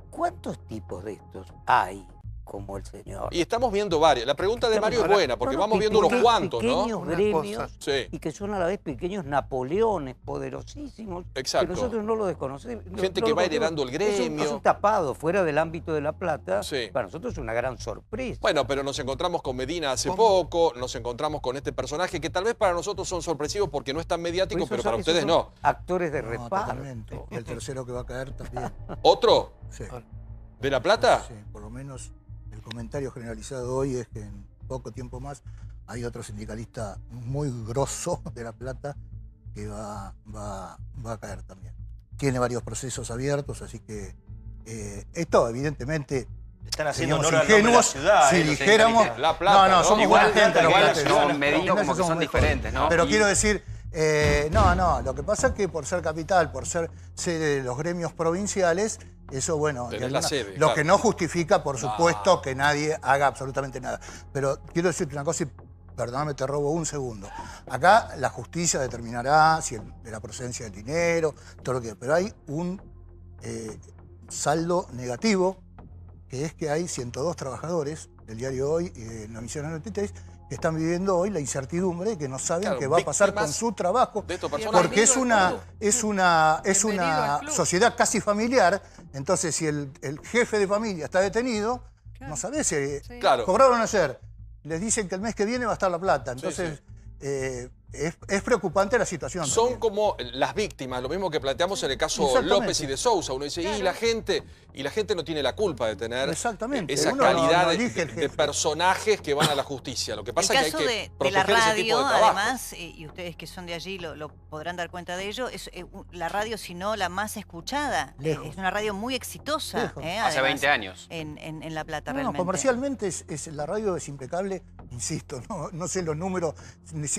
¿Cuántos tipos de estos hay como el señor? Y estamos viendo varios. La pregunta de Mario es buena, porque vamos viendo unos cuantos, ¿no? Pequeños gremios y que son a la vez pequeños Napoleones poderosísimos. Exacto. Que nosotros no lo desconocemos. Gente que va heredando el gremio. Es un tapado fuera del ámbito de La Plata. Para nosotros es una gran sorpresa. Bueno, pero nos encontramos con Medina hace poco, nos encontramos con este personaje que tal vez para nosotros son sorpresivos porque no es tan mediático, pero para ustedes no. Actores de reparto. Totalmente. Y el tercero que va a caer también. ¿Otro? Sí. ¿De La Plata? Sí, por lo menos el comentario generalizado hoy es que en poco tiempo más hay otro sindicalista muy grosso de La Plata que va a caer también. Tiene varios procesos abiertos, así que esto evidentemente... Están haciendo honor al nombre de la ciudad. Si dijéramos... La Plata, no, somos buena gente. No, Medina como que son diferentes, ¿no? Pero quiero decir... lo que pasa es que por ser capital, por ser sede de los gremios provinciales, eso, bueno, lo que no justifica, por supuesto, que nadie haga absolutamente nada. Pero quiero decirte una cosa y perdóname, te robo un segundo. Acá la justicia determinará si de la procedencia del dinero, todo lo que... Pero hay un saldo negativo, que es que hay 102 trabajadores del diario Hoy y de la Misión 93 que están viviendo hoy la incertidumbre, que no saben qué va a pasar con su trabajo, porque es una sociedad casi familiar. Entonces, si el jefe de familia está detenido, no sabés si cobraron ayer, les dicen que el mes que viene va a estar la plata. Entonces, es preocupante la situación. Son también. como las víctimas, lo mismo que planteamos en el caso López y de Sousa. Uno dice, y la gente no tiene la culpa de tener esa calidad de personajes que van a la justicia. Lo que pasa es que hay que proteger ese tipo de trabajo. Además, y ustedes que son de allí lo podrán dar cuenta de ello, es la radio, si no la más escuchada. Es una radio muy exitosa. Hace 20 años. En La Plata, realmente. Comercialmente la radio es impecable, insisto, no sé los números,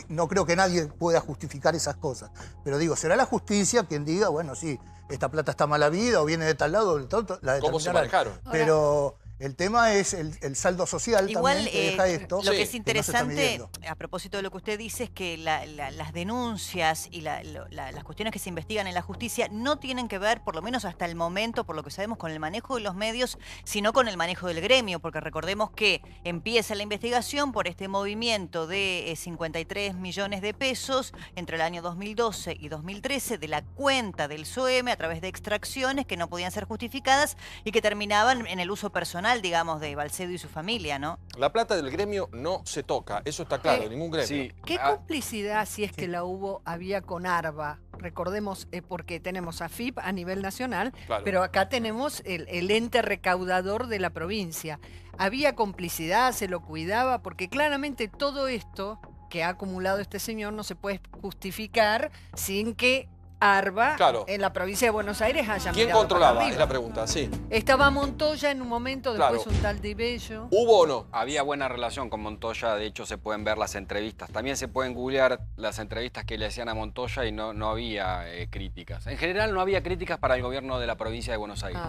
no creo que nadie pueda justificar esas cosas. Pero digo, será la justicia quien diga, bueno, sí, esta plata está mal habida o viene de tal lado, la ¿cómo se manejaron? Pero el tema es el saldo social también que deja esto. Lo que es interesante, a propósito de lo que usted dice, es que las denuncias y las cuestiones que se investigan en la justicia no tienen que ver, por lo menos hasta el momento, por lo que sabemos, con el manejo de los medios, sino con el manejo del gremio, porque recordemos que empieza la investigación por este movimiento de 53 millones de pesos entre el año 2012 y 2013 de la cuenta del SOEME a través de extracciones que no podían ser justificadas y que terminaban en el uso personal, digamos, de Balcedo y su familia, ¿no? La plata del gremio no se toca, eso está claro, ningún gremio. Sí. ¿Qué complicidad, si es que la hubo, había con ARBA? Recordemos, porque tenemos AFIP a nivel nacional, pero acá tenemos el ente recaudador de la provincia. ¿Había complicidad? ¿Se lo cuidaba? Porque claramente todo esto que ha acumulado este señor no se puede justificar sin que ARBA, en la provincia de Buenos Aires, haya ¿Quién mirado controlaba? para arriba. Es la pregunta, sí. Estaba Montoya en un momento, después Claro. un tal Di Bello. ¿Hubo o no? Había buena relación con Montoya, de hecho se pueden ver las entrevistas. También se pueden googlear las entrevistas que le hacían a Montoya y no había críticas. En general no había críticas para el gobierno de la provincia de Buenos Aires.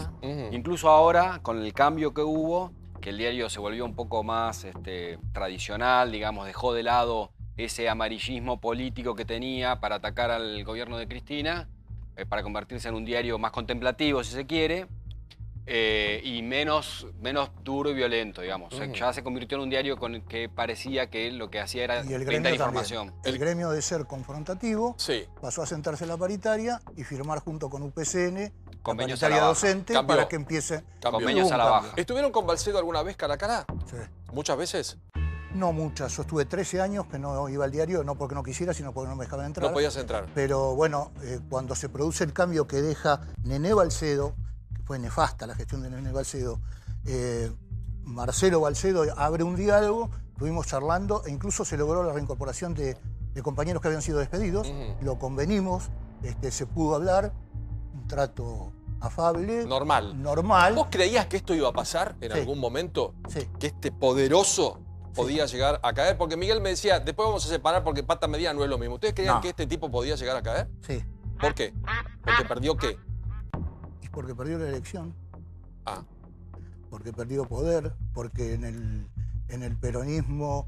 Incluso ahora, con el cambio que hubo, que el diario se volvió un poco más tradicional, digamos, dejó de lado ese amarillismo político que tenía para atacar al gobierno de Cristina, para convertirse en un diario más contemplativo, si se quiere, y menos duro y violento, digamos. Ya se convirtió en un diario con el que parecía que lo que hacía era brindar información. El gremio, de ser confrontativo, pasó a sentarse en la paritaria y firmar junto con UPCN Convenios la a la paritaria baja. docente Cambió. para que empiece... Convenios a la baja. ¿Estuvieron con Balcedo alguna vez cara a cara? Sí. ¿Muchas veces? No muchas. Yo estuve 13 años que no iba al diario, no porque no quisiera, sino porque no me dejaban entrar. No podías entrar. Pero bueno, cuando se produce el cambio que deja Nené Balcedo, que fue nefasta la gestión de Nené Balcedo, Marcelo Balcedo abre un diálogo, estuvimos charlando e incluso se logró la reincorporación de compañeros que habían sido despedidos. Lo convenimos, se pudo hablar, un trato afable. Normal. ¿Vos creías que esto iba a pasar en algún momento? Sí. Que este poderoso podía llegar a caer. Porque Miguel me decía, después vamos a separar porque pata mediana no es lo mismo. ¿Ustedes creían que este tipo podía llegar a caer? Sí. ¿Por qué? ¿Porque perdió qué? Y porque perdió la elección. Ah. Porque perdió poder, porque en el peronismo,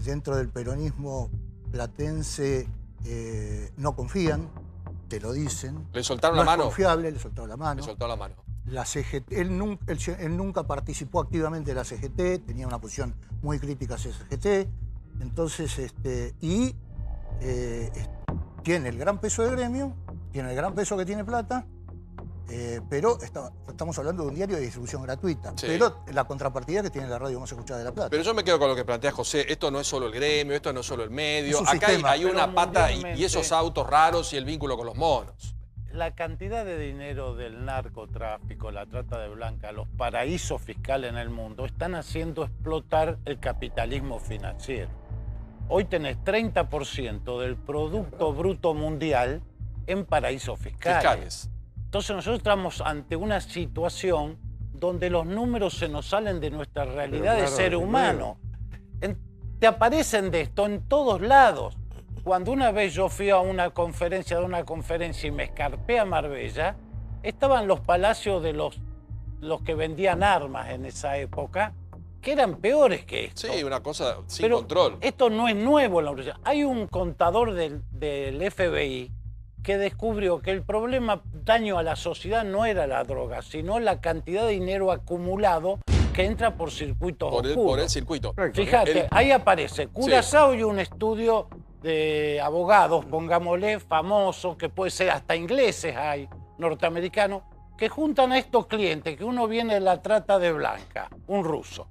dentro del peronismo platense, no confían, te lo dicen. ¿Le soltaron no la mano? Es confiable, le soltaron la mano. Le soltó la mano. La CGT, él nunca participó activamente de la CGT, tenía una posición muy crítica hacia la CGT, entonces, tiene el gran peso de gremio, tiene el gran peso que tiene plata, pero estamos hablando de un diario de distribución gratuita, pero la contrapartida que tiene la radio más escuchada de La Plata. Pero yo me quedo con lo que plantea José, esto no es solo el gremio, esto no es solo el medio, un acá sistema, hay una pata y mundialmente, esos autos raros y el vínculo con los monos. La cantidad de dinero del narcotráfico, la trata de blanca, los paraísos fiscales en el mundo están haciendo explotar el capitalismo financiero. Hoy tenés 30% del Producto Bruto Mundial en paraísos fiscales. Entonces nosotros estamos ante una situación donde los números se nos salen de nuestra realidad de ser humano. Te aparecen de esto en todos lados. Cuando una vez yo fui a una conferencia y me escarpé a Marbella, estaban los palacios de los que vendían armas en esa época, que eran peores que esto. Sí, una cosa sin control. Esto no es nuevo en la universidad. Hay un contador del FBI que descubrió que el problema daño a la sociedad no era la droga, sino la cantidad de dinero acumulado que entra por circuitos oscuros. Por el circuito. Fíjate, ahí aparece Curazao y un estudio de abogados, pongámosle, famosos, que puede ser hasta ingleses hay, norteamericanos, que juntan a estos clientes, que uno viene de la trata de blanca, un ruso,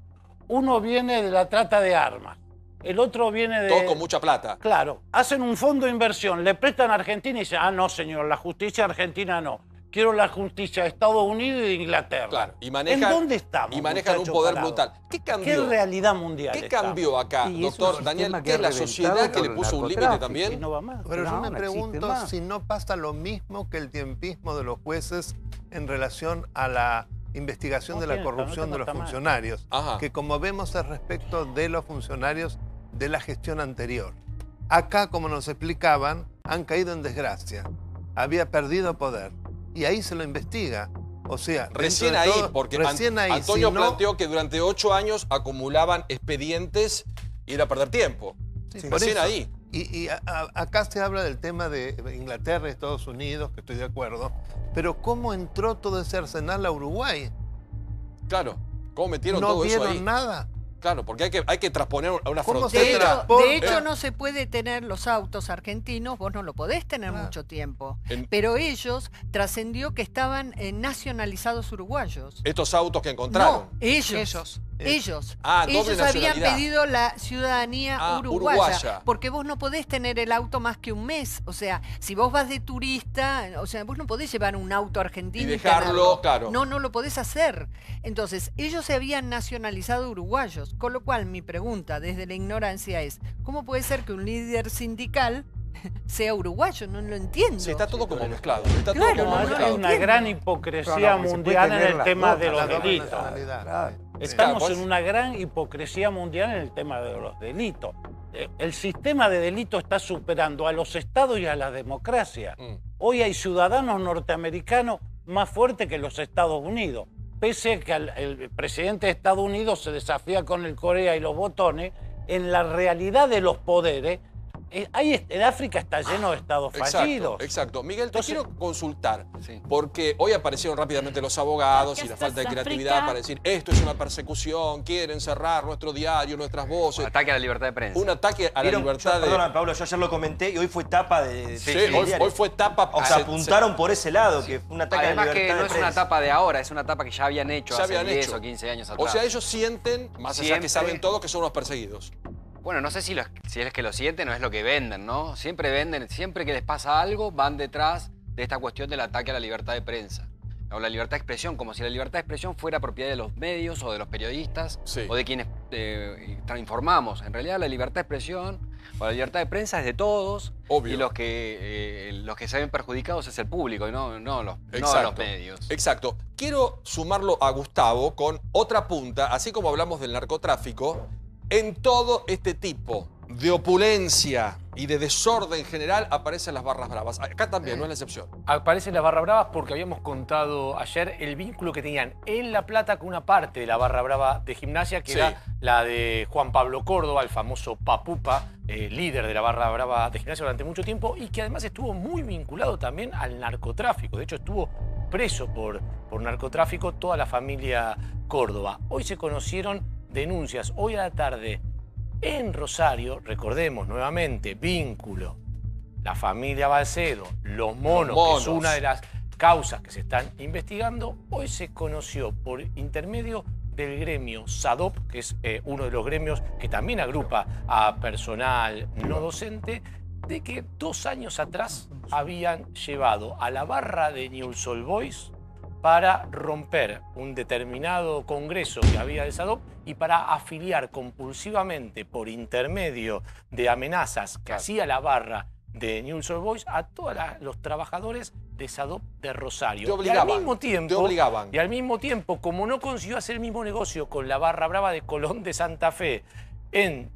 uno viene de la trata de armas, el otro viene de... Todo con mucha plata. Claro, hacen un fondo de inversión, le prestan a Argentina y dicen, ah, no señor, la justicia argentina no, quiero la justicia de Estados Unidos y de Inglaterra. Claro, y manejan, ¿En dónde estamos, y manejan un poder brutal. ¿Qué cambió? ¿Qué realidad mundial ¿Qué cambió acá, doctor Daniel? ¿Qué es la sociedad que le puso un límite también? No va más. Pero yo me pregunto si no pasa lo mismo que el tiempismo de los jueces en relación a la investigación de la corrupción de los funcionarios, que como vemos es respecto de los funcionarios de la gestión anterior. Acá, como nos explicaban, han caído en desgracia. Había perdido poder. Y ahí se lo investiga. O sea, recién ahí, porque Antonio si no, planteó que durante 8 años acumulaban expedientes y era perder tiempo. Sí, recién ahí. Y acá se habla del tema de Inglaterra y Estados Unidos, que estoy de acuerdo, pero ¿cómo entró todo ese arsenal a Uruguay? Claro, ¿cómo metieron todo eso ahí? No vieron nada. Claro, porque hay que transponer a una frontera. De hecho, no se puede tener los autos argentinos, vos no lo podés tener mucho tiempo. Pero ellos trascendió que estaban nacionalizados uruguayos. ¿Estos autos que encontraron? No, ellos. Ellos doble habían nacionalidad. pedido la ciudadanía uruguaya, porque vos no podés tener el auto más que un mes. O sea, si vos vas de turista, o sea, vos no podés llevar un auto argentino y dejarlo, claro. No lo podés hacer. Entonces, ellos se habían nacionalizado uruguayos, con lo cual mi pregunta desde la ignorancia es, ¿cómo puede ser que un líder sindical sea uruguayo, no lo entiendo. Sí, está todo como mezclado. Está Claro, todo como no, mezclado. Hay una gran hipocresía mundial en el tema de los delitos. Estamos en una gran hipocresía mundial en el tema de los delitos. El sistema de delito está superando a los estados y a la democracia. Hoy hay ciudadanos norteamericanos más fuertes que los Estados Unidos. Pese a que el presidente de Estados Unidos se desafía con el Corea y los botones, en la realidad de los poderes, en África está lleno de estados fallidos. Exacto. Miguel, te quiero consultar, porque hoy aparecieron rápidamente los abogados y la falta de creatividad para decir esto es una persecución, quieren cerrar nuestro diario, nuestras voces. Un ataque a la libertad de prensa. Un ataque a la libertad de... Perdona, Pablo, yo ayer lo comenté y hoy fue tapa de... Sí, hoy fue tapa... O sea, apuntaron por ese lado, que fue un ataque Además a la libertad que no de es prensa. una etapa de ahora, es una etapa que ya habían hecho hace 10 o 15 años atrás. O sea, ellos sienten, más allá que saben todos, que son los perseguidos. Bueno, no sé si es que lo sienten o es lo que venden, ¿no? Siempre venden, siempre que les pasa algo, van detrás de esta cuestión del ataque a la libertad de prensa. O la libertad de expresión, como si la libertad de expresión fuera propiedad de los medios o de los periodistas o de quienes informamos. En realidad la libertad de expresión o la libertad de prensa es de todos. Obvio. Y los que se ven perjudicados es el público y no los medios. Exacto. Quiero sumarlo a Gustavo con otra punta, así como hablamos del narcotráfico. En todo este tipo de opulencia y de desorden general aparecen las barras bravas. Acá también, no es la excepción. Aparecen las barras bravas porque habíamos contado ayer el vínculo que tenían en La Plata con una parte de la barra brava de Gimnasia, que era la de Juan Pablo Córdoba, el famoso Papupa, líder de la barra brava de Gimnasia durante mucho tiempo, y que además estuvo muy vinculado también al narcotráfico. De hecho, estuvo preso por narcotráfico toda la familia Córdoba. Hoy se conocieron denuncias, hoy a la tarde, en Rosario, recordemos nuevamente, vínculo, la familia Balcedo, los monos, que es una de las causas que se están investigando. Hoy se conoció por intermedio del gremio SADOP, que es uno de los gremios que también agrupa a personal no docente, de que 2 años atrás habían llevado a la barra de Newell's Old Boys para romper un determinado congreso que había de SADOP y para afiliar compulsivamente por intermedio de amenazas que hacía la barra de Newell's Old Boys a todos los trabajadores de SADOP de Rosario. Te obligaban, y al mismo tiempo, como no consiguió hacer el mismo negocio con la barra brava de Colón de Santa Fe en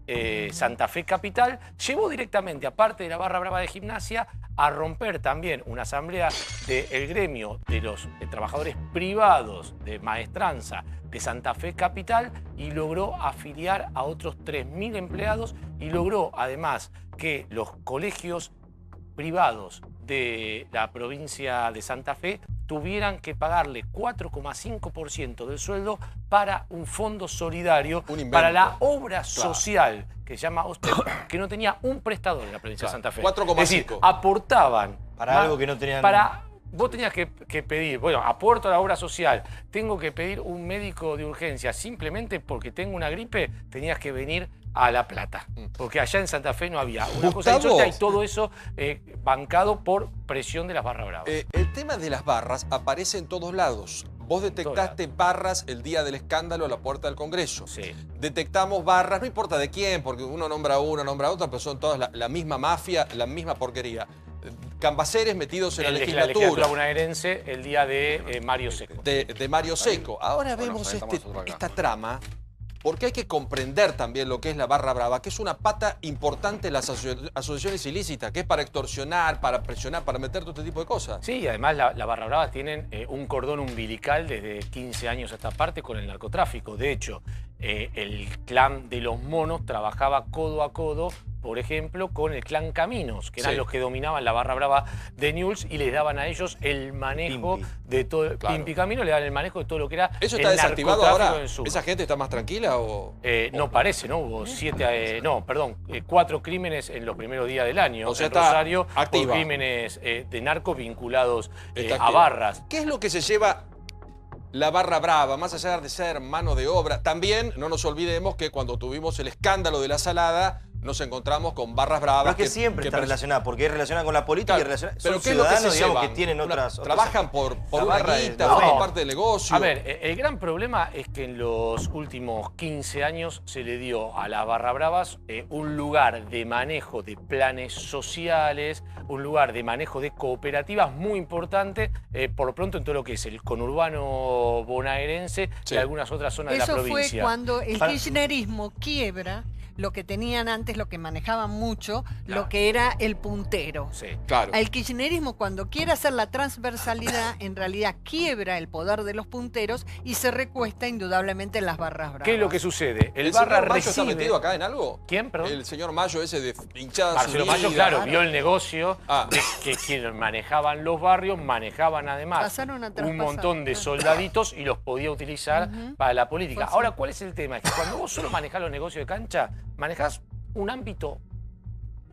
Santa Fe Capital, llevó directamente, aparte de la barra brava de Gimnasia, a romper también una asamblea del gremio de los trabajadores privados de maestranza de Santa Fe Capital y logró afiliar a otros 3.000 empleados y logró además que los colegios privados de la provincia de Santa Fe tuvieran que pagarle 4,5% del sueldo para un fondo solidario para la obra social que se llama OSTEP, que no tenía un prestador en la provincia de Santa Fe. 4,5. Es decir, aportaban para algo que no tenían. Vos tenías que pedir, bueno, aporto a la obra social, tengo que pedir un médico de urgencia, simplemente porque tengo una gripe, tenías que venir a La Plata, porque allá en Santa Fe no había una cosa insólita y todo eso bancado por presión de las barras bravas. El tema de las barras aparece en todos lados. Vos detectaste barras el día del escándalo a la puerta del Congreso. Sí. Detectamos barras, no importa de quién, porque uno nombra a uno, nombra a otro, pero son todas la misma mafia, la misma porquería. Cambaceres metidos en la legislatura. La legislatura bonaerense el día de Mario Seco. De Mario Seco. Ahora vemos esta trama, porque hay que comprender también lo que es la barra brava, que es una pata importante en las asociaciones ilícitas, que es para extorsionar, para presionar, para meter todo este tipo de cosas. Sí, y además la barra brava tienen un cordón umbilical desde 15 años a esta parte con el narcotráfico. De hecho, el clan de los monos trabajaba codo a codo, por ejemplo, con el clan Caminos, que eran los que dominaban la barra brava de Newell's y les daban a ellos el manejo de todo. Pimpi Camino le daban el manejo de todo lo que era. ¿Eso está desactivado ahora? ¿Esa gente está más tranquila o...? No parece, ¿no? Hubo 4 crímenes en los primeros días del año. O sea, en Rosario, por crímenes de narco vinculados a barras. ¿Qué es lo que se lleva la barra brava, más allá de ser mano de obra? También no nos olvidemos que cuando tuvimos el escándalo de la Salada, nos encontramos con barras bravas. Pero es que siempre está relacionada, porque es relacionada con la política, Claro, y relacionada. pero Son ¿qué es lo que ciudadanos, se digamos, llevan? que tienen otras... Trabajan por una guita, No. forman parte del negocio. A ver, el gran problema es que en los últimos 15 años se le dio a las barra bravas un lugar de manejo de planes sociales, un lugar de manejo de cooperativas muy importante, por lo pronto en todo lo que es el conurbano bonaerense y algunas otras zonas de la provincia. Eso fue cuando el kirchnerismo quiebra lo que tenían antes, lo que manejaban mucho, lo que era el puntero. Sí, claro. El kirchnerismo, cuando quiere hacer la transversalidad, en realidad quiebra el poder de los punteros y se recuesta indudablemente en las barras bravas. ¿Qué es lo que sucede? ¿El barra señor Mayo recibe... está metido acá en algo? ¿Quién, perdón? El señor Mayo ese de hinchadas Marcelo unidas. Mayo, claro, vio el negocio de que quienes manejaban los barrios manejaban además Pasaron a un traspasar. montón de soldaditos y los podía utilizar para la política. Fue así. Ahora, ¿cuál es el tema? Es que cuando vos solo manejás los negocios de cancha, manejás un ámbito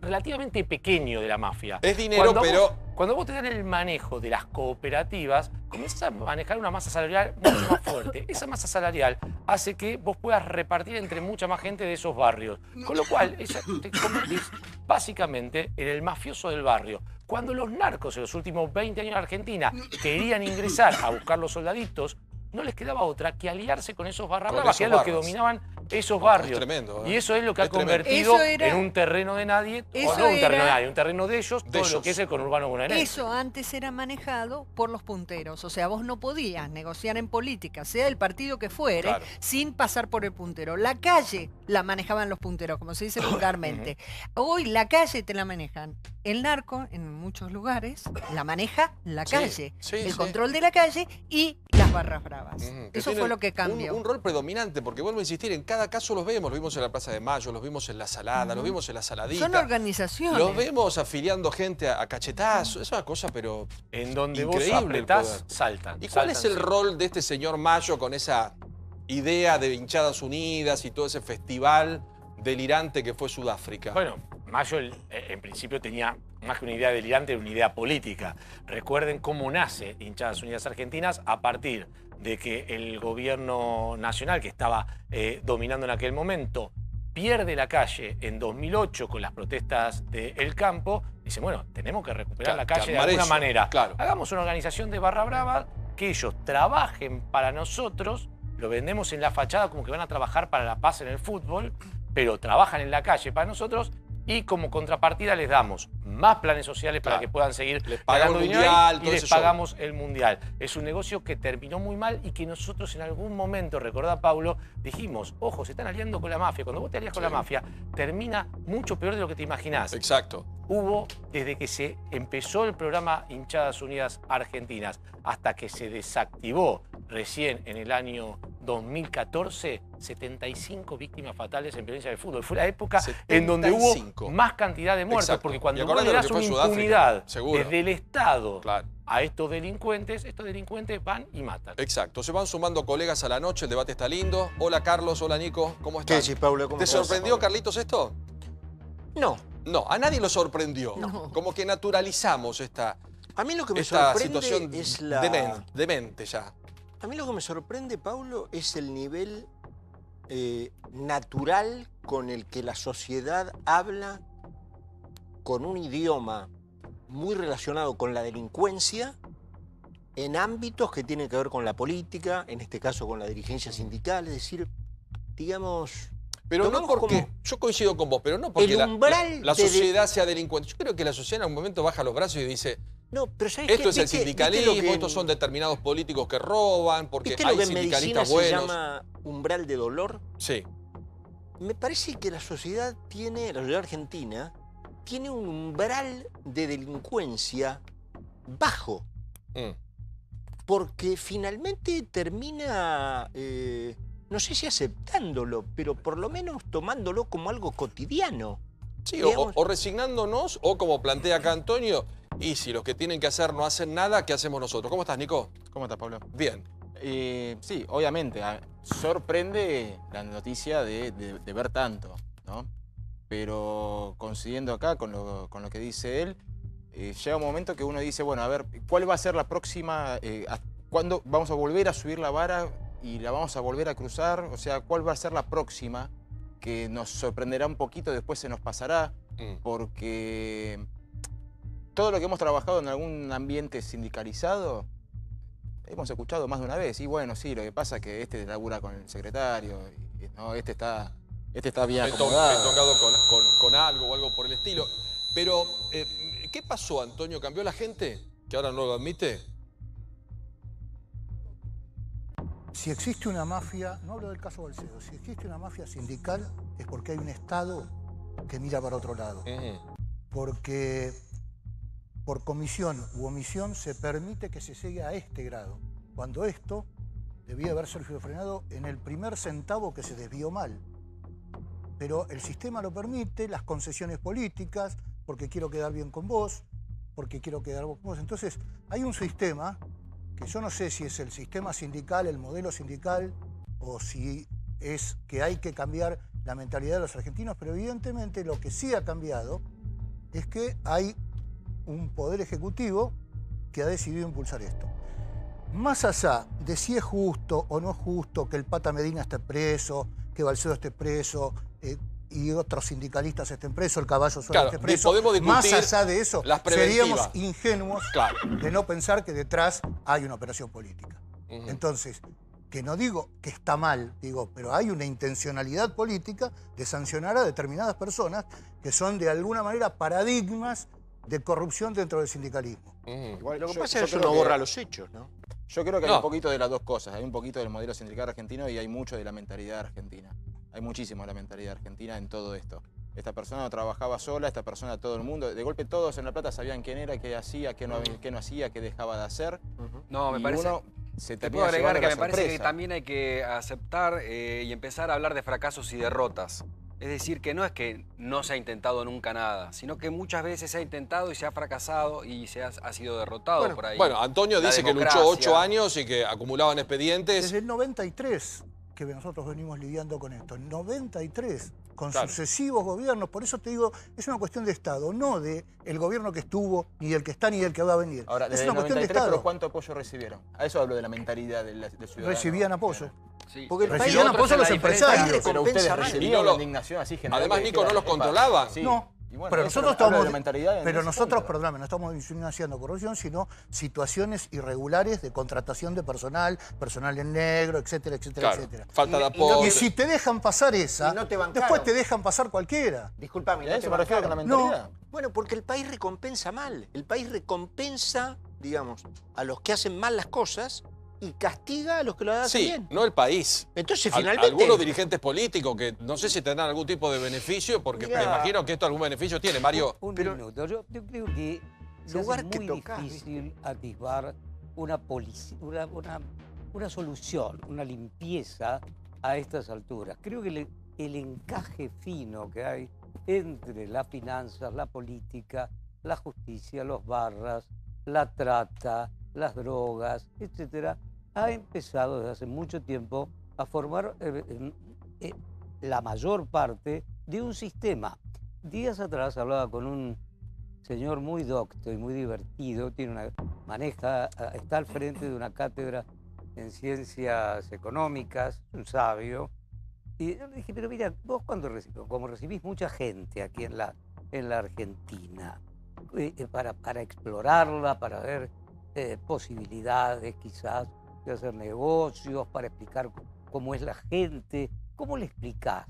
relativamente pequeño de la mafia. Es dinero, pero... Cuando vos te dan el manejo de las cooperativas, comienzas a manejar una masa salarial mucho más fuerte. Esa masa salarial hace que vos puedas repartir entre mucha más gente de esos barrios. Con lo cual, te convertís básicamente en el mafioso del barrio. Cuando los narcos en los últimos 20 años en Argentina querían ingresar a buscar los soldaditos, no les quedaba otra que aliarse con esos barra bravas, que eran los que dominaban esos barrios. Es tremendo, ¿eh? Y eso es lo que ha tremendo. convertido en un terreno de nadie, o no un terreno de nadie, un terreno de ellos, todo lo que es el conurbano bonaerense. Eso antes era manejado por los punteros. O sea, vos no podías negociar en política, sea el partido que fuere, sin pasar por el puntero. La calle la manejaban los punteros, como se dice vulgarmente. Hoy la calle te la manejan. El narco, en muchos lugares, la maneja la calle. El control de la calle y las barras bravas. Eso fue lo que cambió. Un rol predominante, porque vuelvo a insistir, en cada caso los vimos en la Plaza de Mayo, los vimos en la Salada, los vimos en la Saladita. Son organizaciones. Los vemos afiliando gente a cachetazo, es una cosa pero en donde increíble vos apretás, saltan. ¿Y cuál es el rol de este señor Mayo con esa idea de hinchadas unidas y todo ese festival delirante que fue Sudáfrica? Bueno, Mayo en principio tenía más que una idea delirante, una idea política. Recuerden cómo nace Hinchadas Unidas Argentinas a partir de que el gobierno nacional, que estaba dominando en aquel momento, pierde la calle en 2008 con las protestas del campo. Dice, bueno, tenemos que recuperar la calle de alguna manera. Hagamos una organización de barra brava, que ellos trabajen para nosotros, lo vendemos en la fachada como que van a trabajar para la paz en el fútbol, pero trabajan en la calle para nosotros. Y como contrapartida les damos más planes sociales para que puedan seguir pagando dinero y les pagamos el mundial. Es un negocio que terminó muy mal y que nosotros en algún momento, recordá Paulo, dijimos, ojo, se están aliando con la mafia. Cuando vos te alías con la mafia, termina mucho peor de lo que te imaginás. Exacto. Hubo, desde que se empezó el programa Hinchadas Unidas Argentinas hasta que se desactivó recién en el año 2014, 75 víctimas fatales en violencia de fútbol. Fue la época en donde hubo más cantidad de muertos, porque cuando vos le das una impunidad desde el Estado a estos delincuentes van y matan. Exacto. Se van sumando colegas a la noche, el debate está lindo. Hola Carlos, hola Nico, ¿cómo estás? ¿Qué decís, Pablo? ¿Cómo ¿Te sorprendió, Carlitos, esto? No. No, a nadie lo sorprendió. No. Como que naturalizamos esta, a mí lo que me sorprende situación es la... demente ya. A mí lo que me sorprende, Pablo, es el nivel natural con el que la sociedad habla con un idioma muy relacionado con la delincuencia en ámbitos que tienen que ver con la política, en este caso con la dirigencia sindical, es decir, digamos... Pero no porque, yo coincido con vos, pero no porque la sociedad sea delincuente. Yo creo que la sociedad en algún momento baja los brazos y dice, no, pero esto es el sindicalismo, estos son determinados políticos que roban, porque hay sindicalistas buenos. ¿Viste lo que en medicina se llama umbral de dolor? Sí. Me parece que la sociedad argentina, tiene un umbral de delincuencia bajo. Porque finalmente termina... no sé si aceptándolo, pero por lo menos tomándolo como algo cotidiano. Sí, o resignándonos, o como plantea acá Antonio, y si los que tienen que hacer no hacen nada, ¿qué hacemos nosotros? ¿Cómo estás, Nico? ¿Cómo estás, Pablo? Bien. Sí, obviamente, sorprende la noticia de ver tanto, ¿no? Pero coincidiendo acá con lo que dice él, llega un momento que uno dice, bueno, a ver, ¿cuál va a ser la próxima? ¿Cuándo vamos a volver a subir la vara y la vamos a volver a cruzar? O sea, ¿cuál va a ser la próxima que nos sorprenderá un poquito, después se nos pasará, porque todo lo que hemos trabajado en algún ambiente sindicalizado, hemos escuchado más de una vez. Y bueno, sí, lo que pasa es que este labura con el secretario, y, no, este está bien acomodado. Entongado con algo o algo por el estilo. Pero, ¿qué pasó, Antonio? ¿Cambió la gente? ¿Que ahora no lo admite? Si existe una mafia, no hablo del caso Balcedo, si existe una mafia sindical es porque hay un Estado que mira para otro lado. Porque por comisión u omisión se permite que se llegue a este grado, cuando esto debía haberse frenado en el primer centavo que se desvió mal. Pero el sistema lo permite, las concesiones políticas, porque quiero quedar bien con vos, porque quiero quedar con vos. Entonces, hay un sistema que yo no sé si es el sistema sindical, el modelo sindical, o si es que hay que cambiar la mentalidad de los argentinos, pero evidentemente lo que sí ha cambiado es que hay un poder ejecutivo que ha decidido impulsar esto. Más allá de si es justo o no es justo que el Pata Medina esté preso, que Balcedo esté preso, y otros sindicalistas estén presos, el Caballo Suárez esté preso, más allá de eso, seríamos ingenuos de no pensar que detrás hay una operación política. Entonces, que no digo que está mal, digo, pero hay una intencionalidad política de sancionar a determinadas personas que son de alguna manera paradigmas de corrupción dentro del sindicalismo. Igual, lo que pasa es que eso no borra los hechos, ¿no? Yo creo que hay un poquito de las dos cosas. Hay un poquito del modelo sindical argentino y hay mucho de la mentalidad argentina. Hay muchísimo de la mentalidad argentina en todo esto. Esta persona no trabajaba sola, esta persona todo el mundo. De golpe todos en La Plata sabían quién era, qué hacía, qué no hacía, qué dejaba de hacer. No, me parece... Te puedo agregar que me parece que también hay que aceptar y empezar a hablar de fracasos y derrotas. Es decir, que no es que no se ha intentado nunca nada, sino que muchas veces se ha intentado y se ha fracasado y ha sido derrotado por ahí. Bueno, Antonio dice que luchó 8 años y que acumulaban expedientes. Desde el 93 que nosotros venimos lidiando con esto, 93, con sucesivos gobiernos. Por eso te digo, es una cuestión de Estado, no de el gobierno que estuvo, ni del que está, ni del que va a venir. Ahora, es una cuestión de 93, Estado. ¿pero cuánto apoyo recibieron? A eso hablo de la mentalidad del ciudadano. Recibían apoyo. Sí. Porque recibían apoyo los empresarios. Pero ustedes recibieron la indignación así general. Además, Nico, no los controlaba. Sí. No. Bueno, pero nosotros estamos, perdóname, no estamos insinuando corrupción, sino situaciones irregulares de contratación de personal en negro, etcétera, etcétera, etcétera. Falta de apoyo. Y si te dejan pasar esa, después te dejan pasar cualquiera. Disculpame, ¿a eso me refiero con la mentalidad? No. Bueno, porque el país recompensa mal. El país recompensa, digamos, a los que hacen mal las cosas y castiga a los que lo hacen bien. Sí, no el país. Entonces, finalmente... Algunos dirigentes políticos que no sé si tendrán algún tipo de beneficio, porque me imagino que esto algún beneficio tiene, Mario. Un minuto. Yo creo que se hace muy difícil atisbar una solución, una limpieza a estas alturas. Creo que el encaje fino que hay entre las finanzas, la política, la justicia, los barras, la trata, las drogas, etcétera, ha empezado desde hace mucho tiempo a formar la mayor parte de un sistema. Días atrás hablaba con un señor muy docto y muy divertido, está al frente de una cátedra en ciencias económicas, un sabio, y yo le dije, pero mira, vos como recibís mucha gente aquí en la Argentina, para explorarla, para ver posibilidades quizás de hacer negocios, para explicar cómo es la gente. ¿Cómo le explicás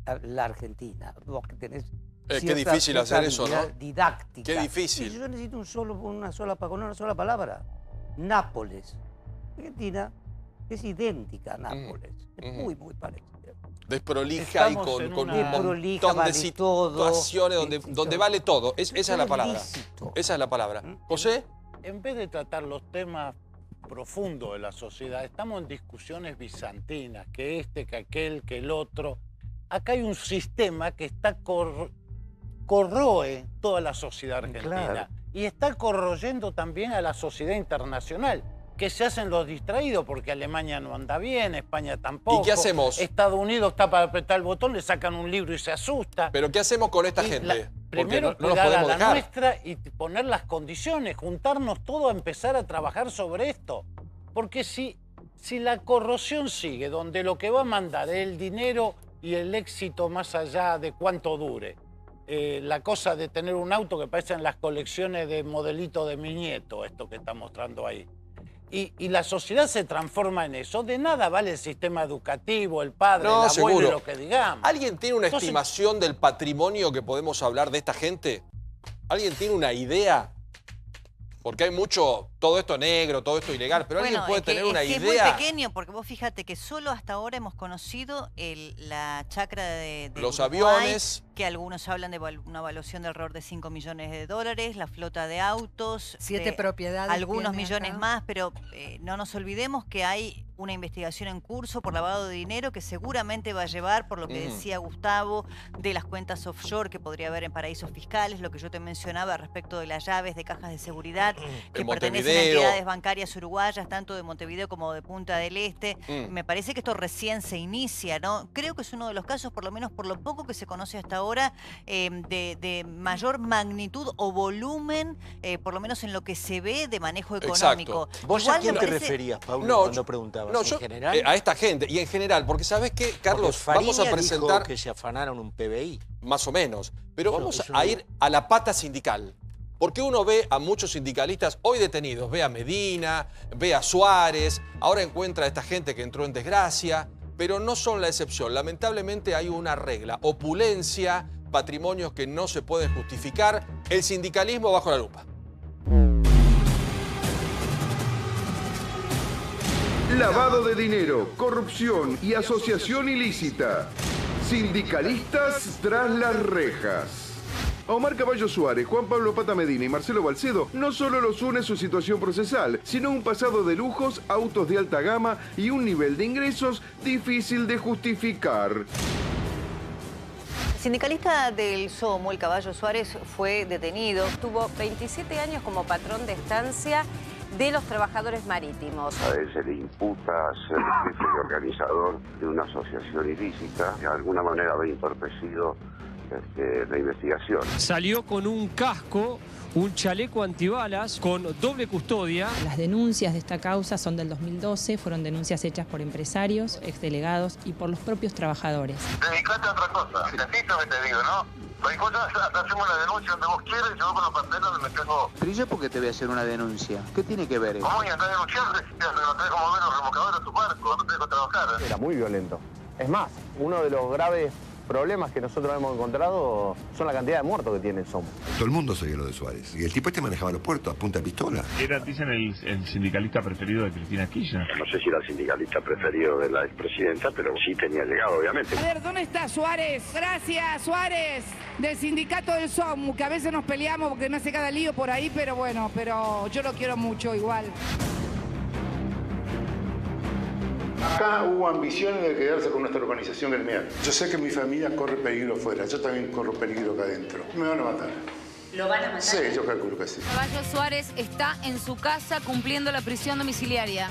a la Argentina? Vos que tenés qué difícil hacer eso, ¿no? Didáctica. Qué difícil. Y yo necesito una sola palabra. Nápoles. Argentina es idéntica a Nápoles. Es muy parecida. Desprolija y con un montón de situaciones donde vale todo. Esa es la palabra. Esa es la palabra. ¿José? En vez de tratar los temas profundos de la sociedad, estamos en discusiones bizantinas, que que aquel, que el otro. Acá hay un sistema que corroe toda la sociedad argentina y está corroyendo también a la sociedad internacional, que se hacen los distraídos porque Alemania no anda bien, España tampoco. ¿Y qué hacemos? Estados Unidos está para apretar el botón, le sacan un libro y se asusta. ¿Pero qué hacemos con esta gente? Primero cuidar a la nuestra y poner las condiciones, juntarnos todos a empezar a trabajar sobre esto. Porque si la corrosión sigue, donde lo que va a mandar es el dinero y el éxito más allá de cuánto dure. La cosa de tener un auto que parecen las colecciones de modelitos de mi nieto, esto que está mostrando ahí. Y la sociedad se transforma en eso. De nada vale el sistema educativo, el padre, el abuelo, seguro. lo que digamos. ¿Alguien tiene una estimación del patrimonio que podemos hablar de esta gente? ¿Alguien tiene una idea? Porque hay mucho, todo esto negro, todo esto ilegal, pero alguien puede tener una idea. Es muy pequeño, porque vos fíjate que solo hasta ahora hemos conocido la chacra de los Uruguay, aviones. Que algunos hablan de una evaluación de alrededor de 5 millones de dólares, la flota de autos. 7 propiedades. Algunos tiene millones acá. más, pero no nos olvidemos que hay una investigación en curso por lavado de dinero que seguramente va a llevar, por lo que decía Gustavo, de las cuentas offshore que podría haber en paraísos fiscales, lo que yo te mencionaba respecto de las llaves de cajas de seguridad que pertenecen a entidades bancarias uruguayas, tanto de Montevideo como de Punta del Este. Me parece que esto recién se inicia, ¿no? Creo que es uno de los casos, por lo menos por lo poco que se conoce hasta ahora, de mayor magnitud o volumen, por lo menos en lo que se ve de manejo económico. ¿Vos a quién te referías, Pablo, cuando preguntabas? No, ¿En general? A esta gente, y en general, porque ¿sabes qué, Carlos? Porque vamos a presentar... dijo que se afanaron un PBI. Más o menos. Pero Bueno, vamos eso a no- ir a la pata sindical. Porque uno ve a muchos sindicalistas hoy detenidos, ve a Medina, ve a Suárez, ahora encuentra a esta gente que entró en desgracia, pero no son la excepción. Lamentablemente hay una regla, opulencia, patrimonios que no se pueden justificar, el sindicalismo bajo la lupa. Lavado de dinero, corrupción y asociación ilícita. Sindicalistas tras las rejas. A Omar Caballo Suárez, Juan Pablo Pata Medina y Marcelo Balcedo no solo los une su situación procesal, sino un pasado de lujos, autos de alta gama y un nivel de ingresos difícil de justificar. El sindicalista del SOMO, el Caballo Suárez, fue detenido. Tuvo 27 años como patrón de estancia de los trabajadores marítimos. A él se le imputa ser jefe y organizador de una asociación ilícita que de alguna manera había entorpecido la investigación. Salió con un casco, un chaleco antibalas, con doble custodia. Las denuncias de esta causa son del 2012, fueron denuncias hechas por empresarios, exdelegados y por los propios trabajadores. Dedicate a otra cosa. Si así también te digo, ¿no? Cualquier cosa, hacemos la denuncia donde vos quieras y yo con los papeles me tengo... Pero yo, ¿por qué te voy a hacer una denuncia? ¿Qué tiene que ver eso? ¿Cómo voy a andar denunciando? No tenés como ver los remolcadores a tu barco, no tenés que trabajar. Era muy violento. Es más, uno de los graves problemas que nosotros hemos encontrado son la cantidad de muertos que tiene el SOMO. Todo el mundo sabía lo de Suárez. Y el tipo este manejaba los puertos a punta de pistola. Era, dicen, el sindicalista preferido de Cristina Kirchner. No sé si era el sindicalista preferido de la expresidenta, pero sí tenía llegado, obviamente. A ver, ¿dónde está Suárez? Gracias, Suárez, del sindicato del SOMU, que a veces nos peleamos porque me hace cada lío por ahí, pero bueno, pero yo lo quiero mucho igual. Acá hubo ambiciones de quedarse con nuestra organización gremial. Yo sé que mi familia corre peligro afuera, yo también corro peligro acá adentro. Me van a matar. ¿Lo van a matar? Sí, yo calculo que sí. Caballo Suárez está en su casa cumpliendo la prisión domiciliaria.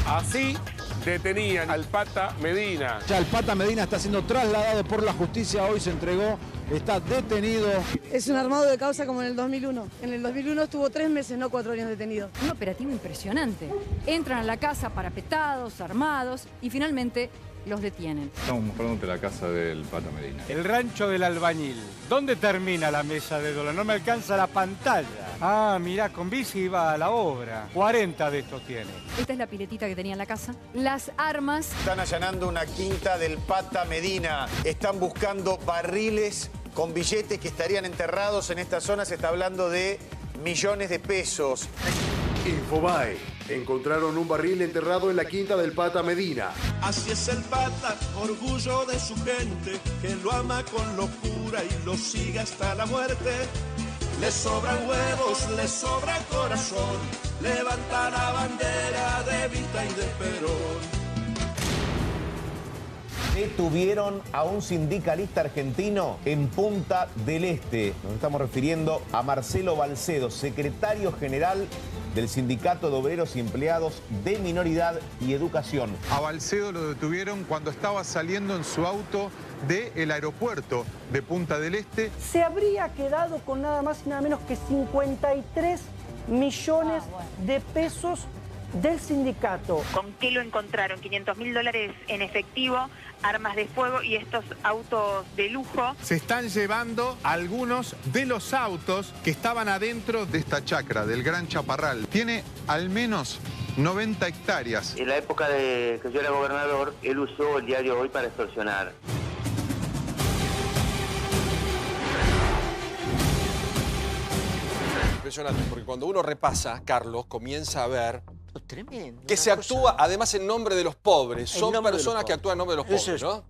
Así detenían al Pata Medina. Ya el Pata Medina está siendo trasladado por la justicia, hoy se entregó, está detenido. Es un armado de causa como en el 2001. En el 2001 estuvo 3 meses, no 4 años detenido. Un operativo impresionante. Entran a la casa parapetados, armados y finalmente los detienen. Estamos mostrándote la casa del Pata Medina. El rancho del albañil. ¿Dónde termina la mesa de dólar? No me alcanza la pantalla. Ah, mirá, con bici iba a la obra. 40 de estos tiene. Esta es la piletita que tenía en la casa. Las armas. Están allanando una quinta del Pata Medina. Están buscando barriles con billetes que estarían enterrados en esta zona. Se está hablando de millones de pesos. Infobae. Encontraron un barril enterrado en la quinta del Pata Medina. Así es el Pata, orgullo de su gente, que lo ama con locura y lo sigue hasta la muerte. Le sobran huevos, le sobra corazón, levanta la bandera de Vita y de Perón. Detuvieron a un sindicalista argentino en Punta del Este. Nos estamos refiriendo a Marcelo Balcedo, secretario general del Sindicato de Obreros y Empleados de Minoridad y Educación. A Balcedo lo detuvieron cuando estaba saliendo en su auto del aeropuerto de Punta del Este. Se habría quedado con nada más y nada menos que 53 millones de pesos del sindicato. ¿Con qué lo encontraron? $500.000 en efectivo, armas de fuego y estos autos de lujo. Se están llevando algunos de los autos que estaban adentro de esta chacra, del Gran Chaparral. Tiene al menos 90 hectáreas. En la época de que yo era gobernador, él usó el diario Hoy para extorsionar. Impresionante, porque cuando uno repasa, Carlos, comienza a ver tremendo, que se actúa además en nombre de los pobres. Son personas que actúan en nombre de los pobres, Eso es. ¿no?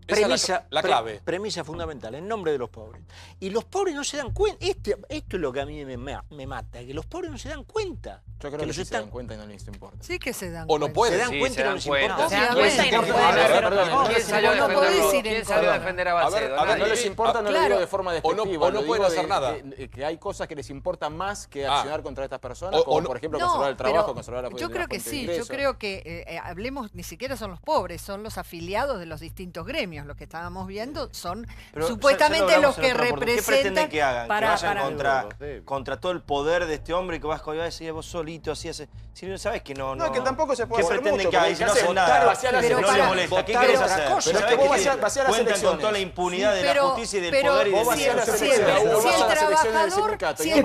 Premisa, esa es la clave. Premisa fundamental, en nombre de los pobres. Y los pobres no se dan cuenta. Esto es lo que a mí me mata, que los pobres no se dan cuenta. Yo creo que sí se dan cuenta y no les importa. Sí que se dan cuenta. O no pueden. Se dan cuenta y no les importa. Se dan cuenta y no pueden. ¿Quién salió a defender a Balcedo? A ver, no les importa, no lo digo de forma despectiva. O no pueden hacer nada. Que hay cosas que les importan más que accionar contra estas personas, como por ejemplo conservar el trabajo, conservar la fuente de ingreso. Yo creo que sí, yo creo que hablemos, ni siquiera son los pobres, son los afiliados de los distintos gremios. Lo que estábamos viendo son supuestamente los que representan. ¿Qué pretenden que hagan? Que vayan contra todo el poder de este hombre, que vas a decir vos solito, así hace. Si no sabes que no. No, que tampoco se puede hacer mucho. ¿Qué pretenden que hagan? Si no hacen nada, no les molesta. ¿Qué querés hacer? Pero es que vos vaciás las elecciones. Cuentan con toda la impunidad de la justicia y del poder y del dinero. Si el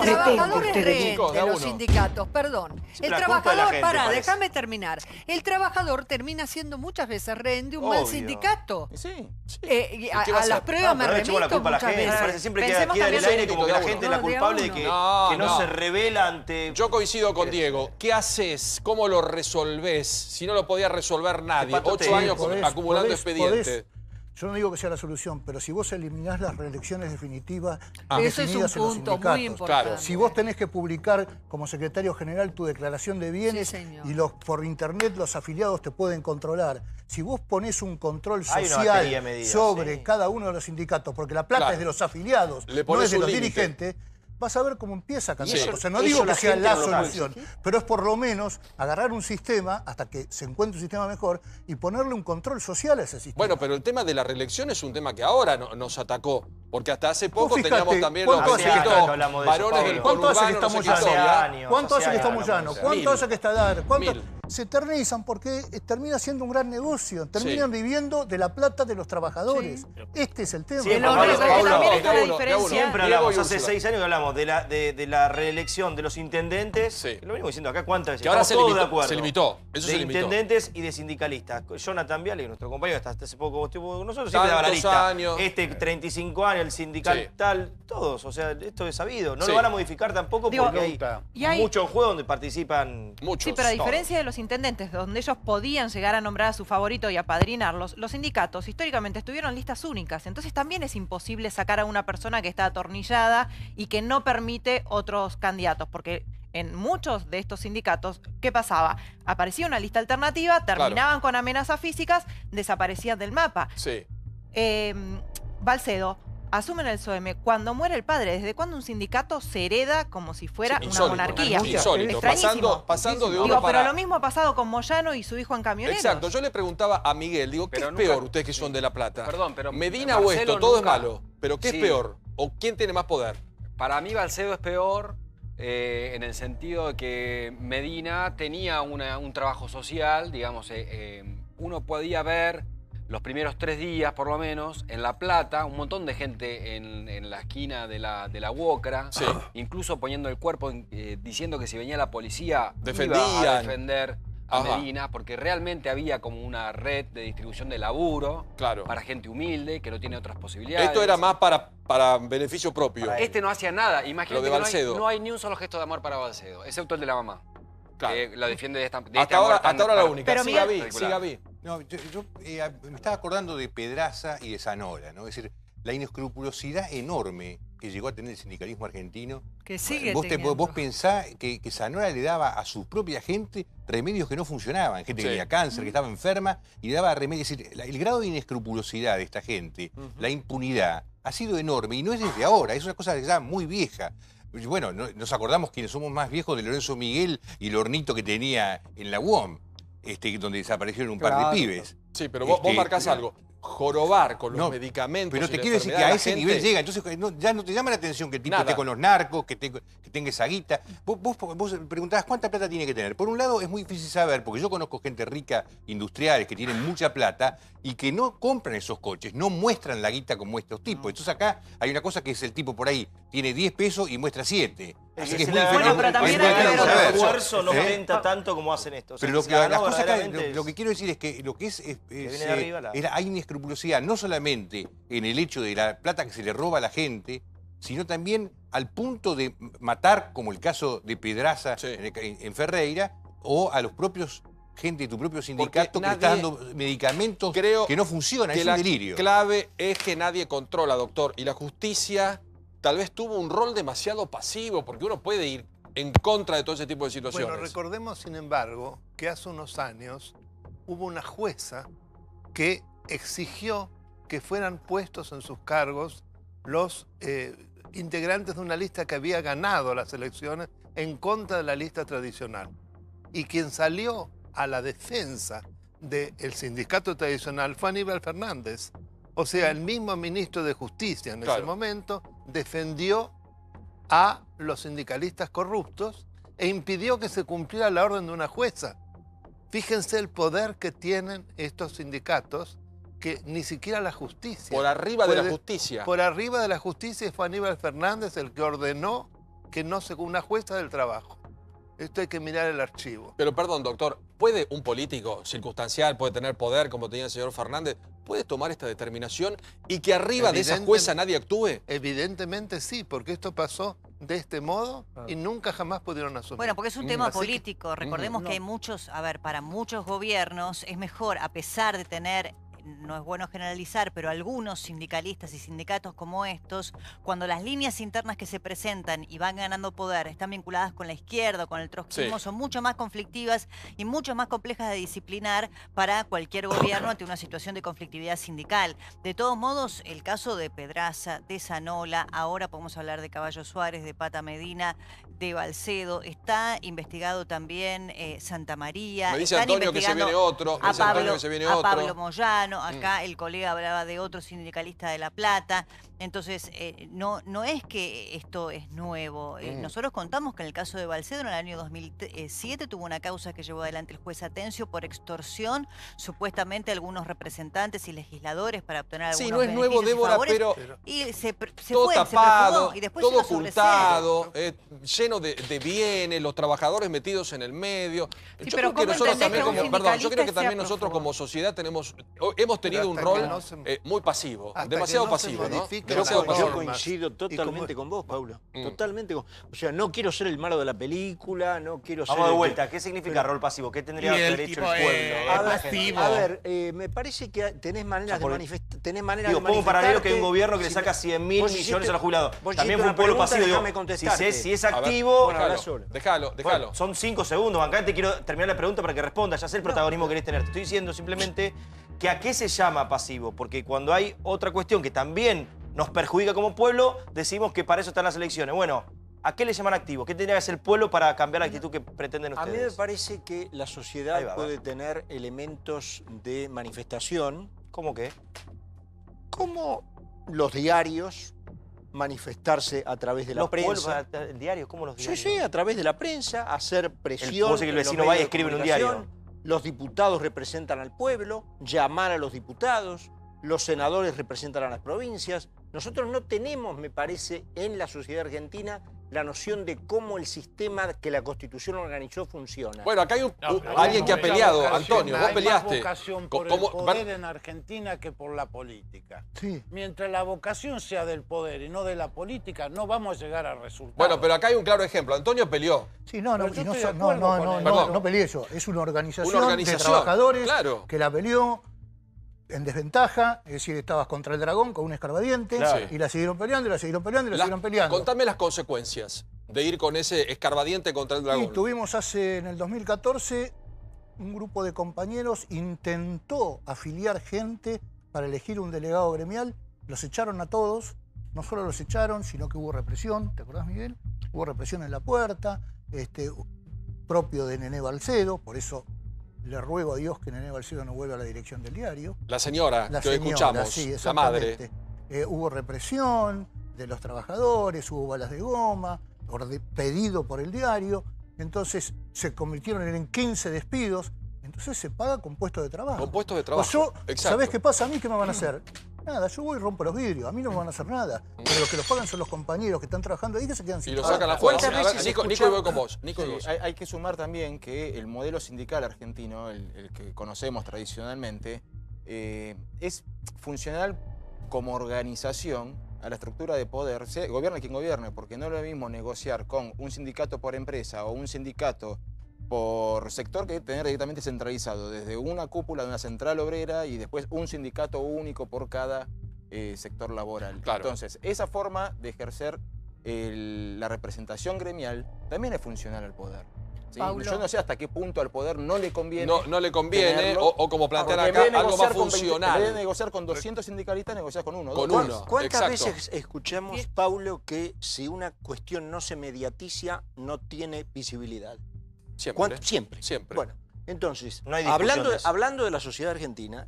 trabajador es rehén de los sindicatos, perdón. El trabajador, déjame terminar. El trabajador termina siendo muchas veces rehén de un mal sindicato. Sí. A las pruebas me remito muchas veces. Parece siempre que queda en el aire como que la gente es la culpable de que no se revela ante... Yo coincido con Diego. ¿Qué haces? ¿Cómo lo resolvés? Si no lo podía resolver nadie. 8 años acumulando expedientes. Yo no digo que sea la solución, pero si vos eliminás las reelecciones definitivas eso es un punto muy importante. Claro. Si vos tenés que publicar como secretario general tu declaración de bienes y por internet los afiliados te pueden controlar. Si vos ponés un control social sobre cada uno de los sindicatos, porque la plata es de los afiliados, no es de los dirigentes, vas a ver cómo empieza a cambiar. O sea, no digo que sea la solución, pero es por lo menos agarrar un sistema hasta que se encuentre un sistema mejor y ponerle un control social a ese sistema. Bueno, pero el tema de la reelección es un tema que ahora nos atacó. Porque hasta hace poco teníamos también los varones del conurbano. ¿Cuánto hace que estamos llanos? ¿Cuánto hace que está dar? Se eternizan porque termina siendo un gran negocio. Terminan viviendo de la plata de los trabajadores. Este es el tema. Siempre hablamos, hace 6 años que hablamos de la reelección de los intendentes. Lo venimos diciendo acá cuántas veces. Que ahora se limitó. Eso se limitó. Intendentes y de sindicalistas. Jonathan Viale, nuestro compañero, hasta hace poco estuvo con nosotros, siempre daba la lista. 35 años, el sindical tal, todos. O sea, esto es sabido. No lo van a modificar tampoco porque hay mucho en juego donde participan muchos. Sí, pero a diferencia de los intendentes, donde ellos podían llegar a nombrar a su favorito y apadrinarlos, los sindicatos históricamente estuvieron listas únicas. Entonces también es imposible sacar a una persona que está atornillada y que no permite otros candidatos, porque en muchos de estos sindicatos, ¿qué pasaba? Aparecía una lista alternativa, terminaban con amenazas físicas, desaparecían del mapa. Balcedo asume en el SOEM. Cuando muere el padre, ¿desde cuándo un sindicato se hereda como si fuera una monarquía? Insólito. Pasando de uno Pero lo mismo ha pasado con Moyano y su hijo en camioneros. Exacto. Yo le preguntaba a Miguel, ¿qué es peor ustedes que son de La Plata? Perdón, pero Medina o esto, todo es malo. ¿Pero qué es peor? ¿O quién tiene más poder? Para mí Balcedo es peor en el sentido de que Medina tenía un trabajo social, digamos, uno podía ver los primeros 3 días, por lo menos, en La Plata, un montón de gente en la esquina de la UOCRA, incluso poniendo el cuerpo, diciendo que si venía la policía iba a defender a Medina, porque realmente había como una red de distribución de laburo para gente humilde, que no tiene otras posibilidades. Esto era más para beneficio propio. Este no hacía nada. Imagínate que no hay ni un solo gesto de amor para Balcedo, excepto el de la mamá. La defiende de hasta ahora la única. Pero sí, Gaby. No, yo me estaba acordando de Pedraza y de Zanora, ¿no? Es decir, la inescrupulosidad enorme que llegó a tener el sindicalismo argentino. Que sigue vos pensás que Zanora le daba a su propia gente remedios que no funcionaban. Gente que tenía cáncer, que estaba enferma, y le daba remedios. Es decir, el grado de inescrupulosidad de esta gente, la impunidad, ha sido enorme. Y no es desde ahora, es una cosa ya muy vieja. Bueno, nos acordamos quienes somos más viejos de Lorenzo Miguel y el hornito que tenía en la UOM, donde desaparecieron un par de pibes. Sí, pero vos marcás algo. jorobar con los medicamentos. Pero te quiero decir que a ese nivel llega. Entonces ya no te llama la atención que el tipo esté con los narcos, que tenga esa guita. Vos preguntabas cuánta plata tiene que tener. Por un lado es muy difícil saber, porque yo conozco gente rica, industriales, que tienen mucha plata y que no compran esos coches, no muestran la guita como estos tipos. Entonces acá hay una cosa que es el tipo por ahí tiene 10 pesos y muestra 7. Así que es muy difícil. Pero también hay que ver el esfuerzo no tenta tanto como hacen esto. O sea, pero lo que quiero decir es que lo que hay una escrupulosidad no solamente en el hecho de la plata que se le roba a la gente, sino también al punto de matar, como el caso de Pedraza en Ferreira, o a los propios gente de tu propio sindicato que está dando medicamentos que no funcionan. Es un delirio. La clave es que nadie controla, doctor, y la justicia tal vez tuvo un rol demasiado pasivo, porque uno puede ir en contra de todo ese tipo de situaciones. Bueno, recordemos, sin embargo, que hace unos años hubo una jueza que exigió que fueran puestos en sus cargos los integrantes de una lista que había ganado las elecciones en contra de la lista tradicional. Y quien salió a la defensa del sindicato tradicional fue Aníbal Fernández. O sea, el mismo ministro de Justicia en ese momento defendió a los sindicalistas corruptos e impidió que se cumpliera la orden de una jueza. Fíjense el poder que tienen estos sindicatos, que ni siquiera la justicia. Por arriba de la justicia. Por arriba de la justicia fue Aníbal Fernández el que ordenó que no se una jueza del trabajo. Esto hay que mirar el archivo. Pero perdón, doctor, ¿puede un político circunstancial, puede tener poder como tenía el señor Fernández, puede tomar esta determinación y que arriba de esa jueza nadie actúe? Evidentemente sí, porque esto pasó de este modo y nunca jamás pudieron asumir. Bueno, porque es un tema político. Recordemos que hay muchos, para muchos gobiernos es mejor, a pesar de tener, no es bueno generalizar, pero algunos sindicalistas y sindicatos como estos, cuando las líneas internas que se presentan y van ganando poder están vinculadas con la izquierda o con el trotskismo, son mucho más conflictivas y mucho más complejas de disciplinar para cualquier gobierno ante una situación de conflictividad sindical. De todos modos, el caso de Pedraza, de Zanola, ahora podemos hablar de Caballo Suárez, de Pata Medina, de Balcedo, está investigado también Santa María. Me dice Antonio que se viene otro. A Pablo Moyano. Acá el colega hablaba de otro sindicalista de La Plata. Entonces, no es que esto es nuevo. Nosotros contamos que en el caso de Balcedo, en el año 2007, tuvo una causa que llevó adelante el juez Atencio por extorsión, supuestamente algunos representantes y legisladores para obtener algunos no es nuevo, Débora, pero y se todo fue, tapado, y después todo ocultado, lleno de bienes, los trabajadores metidos en el medio. Sí, yo creo que nosotros también yo creo que también nosotros como sociedad hemos tenido un rol muy pasivo, demasiado pasivo, ¿no? Yo coincido totalmente con vos, Paulo. Totalmente con... O sea, no quiero ser el malo de la película, no quiero ser... Vamos de vuelta, ¿qué significa rol pasivo? ¿Qué tendría que haber hecho el pueblo? A ver, me parece que tenés maneras de manifestar. Pongo un paralelo que hay un gobierno que le saca 100.000 millones a los jubilados. También fue un pueblo pasivo. Si es activo... Déjalo. Son 5 segundos. Acá te quiero terminar la pregunta para que respondas. Ya sé el protagonismo que querés tener. Te estoy diciendo simplemente que a qué se llama pasivo. Porque cuando hay otra cuestión que también nos perjudica como pueblo, decimos que para eso están las elecciones. Bueno, ¿a qué le llaman activo? ¿Qué tendría que hacer el pueblo para cambiar la actitud que pretenden ustedes? A mí me parece que la sociedad puede tener elementos de manifestación. ¿Cómo qué? Como los diarios, manifestarse a través de la prensa. ¿El diario? ¿Cómo los diarios? Sí, a través de la prensa, hacer presión. Puede ser que el vecino vaya y escribe en un diario. Los diputados representan al pueblo, llamar a los diputados, los senadores representan a las provincias. Nosotros no tenemos, me parece, en la sociedad argentina la noción de cómo el sistema que la Constitución organizó funciona. Bueno, acá hay alguien que ha peleado, Antonio, vos peleaste. Hay más vocación por el poder en Argentina que por la política. Sí. Mientras la vocación sea del poder y no de la política, no vamos a llegar a resultados. Bueno, pero acá hay un claro ejemplo. Antonio peleó. Sí, no peleé yo. Es una organización de trabajadores que la peleó en desventaja, es decir, estabas contra el dragón con un escarbadiente y la siguieron peleando, la siguieron peleando, la siguieron peleando. Contame las consecuencias de ir con ese escarbadiente contra el dragón. Sí, tuvimos en el 2014, un grupo de compañeros intentó afiliar gente para elegir un delegado gremial, los echaron a todos, no solo los echaron, sino que hubo represión, ¿te acordás, Miguel? Hubo represión en la puerta, propio de Nené Balcedo, por eso le ruego a Dios que Nené Balsedo no vuelva a la dirección del diario. La señora que hoy escuchamos, sí, la madre. Hubo represión de los trabajadores, hubo balas de goma, pedido por el diario, entonces se convirtieron en 15 despidos, entonces se paga con puestos de trabajo. Con puestos de trabajo, ¿Sabés qué pasa a mí? ¿Qué me van a hacer? Nada, yo voy y rompo los vidrios, a mí no me van a hacer nada. Pero los que los pagan son los compañeros que están trabajando ahí que se quedan sin trabajo. Y lo sacan afuera. Nico, y voy con vos. Hay que sumar también que el modelo sindical argentino, el que conocemos tradicionalmente, es funcional como organización a la estructura de poder, gobierne quien gobierne, porque no es lo mismo negociar con un sindicato por empresa o un sindicato por sector que tener directamente centralizado, desde una cúpula de una central obrera y después un sindicato único por cada sector laboral. Claro. Entonces, esa forma de ejercer la representación gremial también es funcional al poder. ¿Sí? Yo no sé hasta qué punto al poder no le conviene. No le conviene, o como plantean acá, algo más funcional. En vez de negociar con 200 sindicalistas, negociar con uno. ¿Cuántas veces escuchamos, Paulo, que si una cuestión no se mediatiza, no tiene visibilidad? Siempre. Bueno, entonces, no hay hablando de la sociedad argentina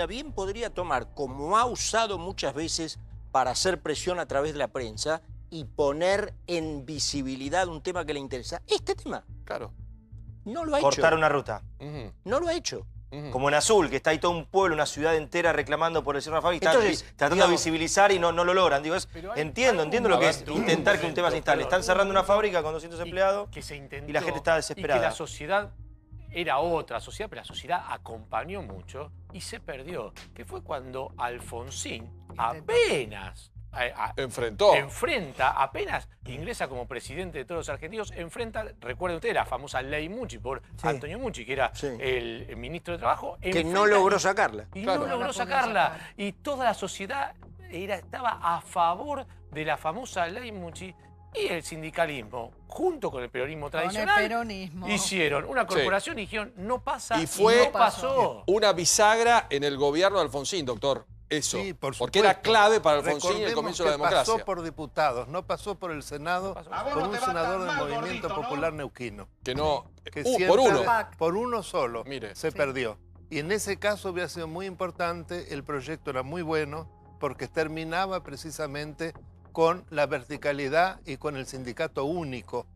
bien podría tomar, como ha usado muchas veces para hacer presión a través de la prensa y poner en visibilidad un tema que le interesa, este tema. Claro. No lo ha Cortar hecho. una ruta. No lo ha hecho. Como en Azul, que está ahí todo un pueblo, una ciudad entera reclamando por el cierre de la fábrica. Entonces, tratando de visibilizar y no lo logran. Digo, entiendo lo que es intentar que un tema se instale. Están cerrando una fábrica con 200 empleados y la gente está desesperada. Y que la sociedad era otra sociedad, pero la sociedad acompañó mucho y se perdió. Que fue cuando Alfonsín apenas apenas ingresa como presidente de todos los argentinos, recuerden ustedes, la famosa ley Mucci por Antonio Mucci, que era el ministro de Trabajo. Que no logró sacarla. Y no logró sacarla. Y toda la sociedad estaba a favor de la famosa ley Mucci. Y el sindicalismo, junto con el peronismo tradicional, hicieron una corporación y dijeron, no pasa, y fue no pasó. Una bisagra en el gobierno de Alfonsín, doctor. Eso, sí, porque era clave para Alfonsín el comienzo de la democracia. Pasó por diputados, no pasó por el Senado con un senador del Movimiento Popular Neuquino. Que no, por uno solo, mire, se perdió. Y en ese caso hubiera sido muy importante, el proyecto era muy bueno, porque terminaba precisamente con la verticalidad y con el sindicato único.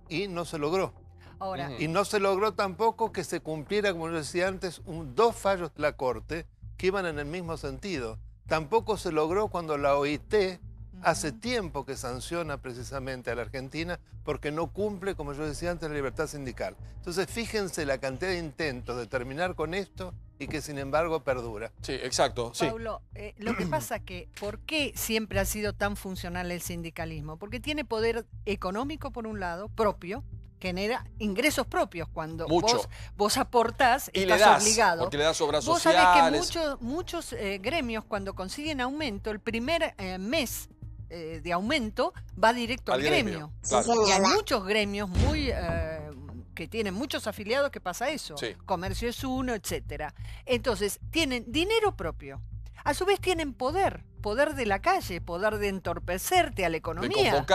Y no se logró. Ahora, y no se logró tampoco que se cumpliera, como yo decía antes, dos fallos de la Corte que iban en el mismo sentido. Tampoco se logró cuando la OIT hace tiempo que sanciona precisamente a la Argentina porque no cumple, como yo decía antes, la libertad sindical. Entonces, fíjense la cantidad de intentos de terminar con esto y que, sin embargo, perdura. Sí, exacto. Sí. Paulo, lo que pasa es que, ¿por qué siempre ha sido tan funcional el sindicalismo? Porque tiene poder económico, por un lado, propio, genera ingresos propios. Cuando vos aportás, y estás obligado. Porque le das obras vos sociales. Sabés que muchos gremios, cuando consiguen aumento, el primer mes de aumento va directo al gremio. Claro. Y hay muchos gremios que tienen muchos afiliados que pasa eso. Sí. Comercio es uno, etcétera. Entonces, tienen dinero propio. A su vez tienen poder de la calle, poder de entorpecerte a la economía.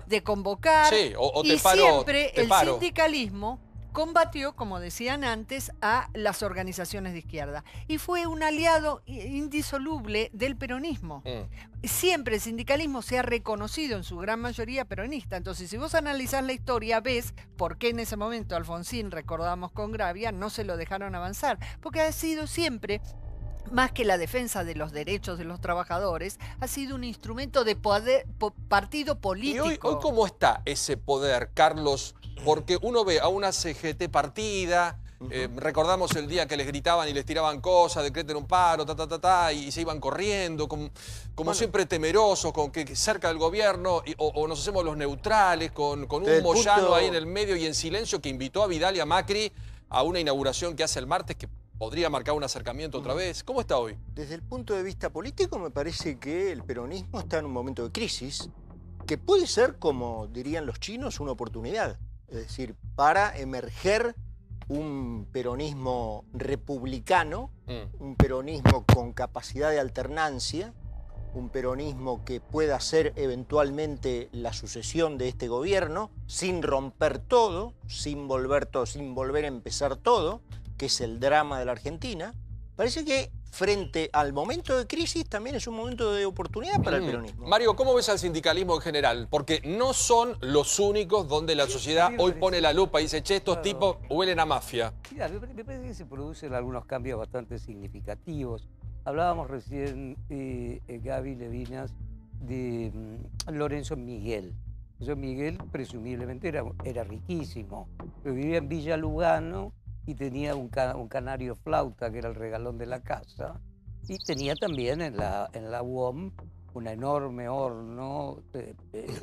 De convocar. Sí, o te y paro, siempre te el paro. Sindicalismo combatió, como decían antes, a las organizaciones de izquierda. Y fue un aliado indisoluble del peronismo. Siempre el sindicalismo se ha reconocido en su gran mayoría peronista. Entonces, si vos analizás la historia, ves por qué en ese momento Alfonsín, recordamos con Gravia, no se lo dejaron avanzar. Porque ha sido siempre, más que la defensa de los derechos de los trabajadores, ha sido un instrumento de partido político. ¿Y hoy cómo está ese poder, Carlos? Porque uno ve a una CGT partida, recordamos el día que les gritaban y les tiraban cosas, decreten un paro, y se iban corriendo, como siempre temerosos, con que cerca del gobierno, o nos hacemos los neutrales, con un Moyano ahí en el medio y en silencio, que invitó a Vidal y a Macri a una inauguración que hace el martes, que podría marcar un acercamiento otra vez. ¿Cómo está hoy? Desde el punto de vista político, me parece que el peronismo está en un momento de crisis que puede ser, como dirían los chinos, una oportunidad. Es decir, para emerger un peronismo republicano, un peronismo con capacidad de alternancia, un peronismo que pueda ser eventualmente la sucesión de este gobierno, sin romper todo, sin volver a empezar todo, que es el drama de la Argentina, parece que frente al momento de crisis también es un momento de oportunidad para el peronismo. Mario, ¿cómo ves al sindicalismo en general? Porque no son los únicos donde la sociedad hoy pone la lupa y dice, che, estos tipos huelen a mafia. Mira, me parece que se producen algunos cambios bastante significativos. Hablábamos recién, Gaby Levinas, de Lorenzo Miguel. Lorenzo Miguel presumiblemente era riquísimo, pero vivía en Villa Lugano y tenía un canario flauta, que era el regalón de la casa, y tenía también en la UOM un enorme horno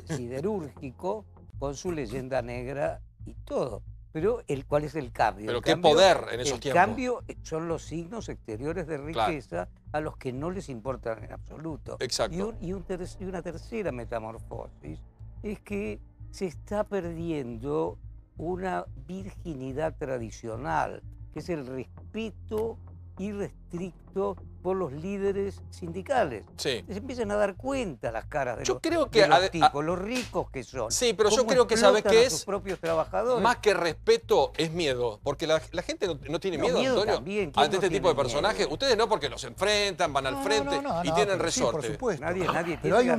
siderúrgico con su leyenda negra y todo. Pero ¿cuál es el cambio? Pero qué poder en esos tiempos. El cambio son los signos exteriores de riqueza, a los que no les importan en absoluto. Exacto. Y una tercera metamorfosis es que se está perdiendo una virginidad tradicional, que es el respeto irrestricto por los líderes sindicales. Sí. Se empiezan a dar cuenta las caras de los tipos, los ricos que son. Sí, pero yo creo que, ¿sabes qué es? Sus propios trabajadores. Más que respeto, es miedo. Porque la gente no tiene miedo, Antonio, también. ante este tipo de personajes. Ustedes no, porque los enfrentan, van al frente y tienen resorte. Sí, por supuesto. Nadie pero hay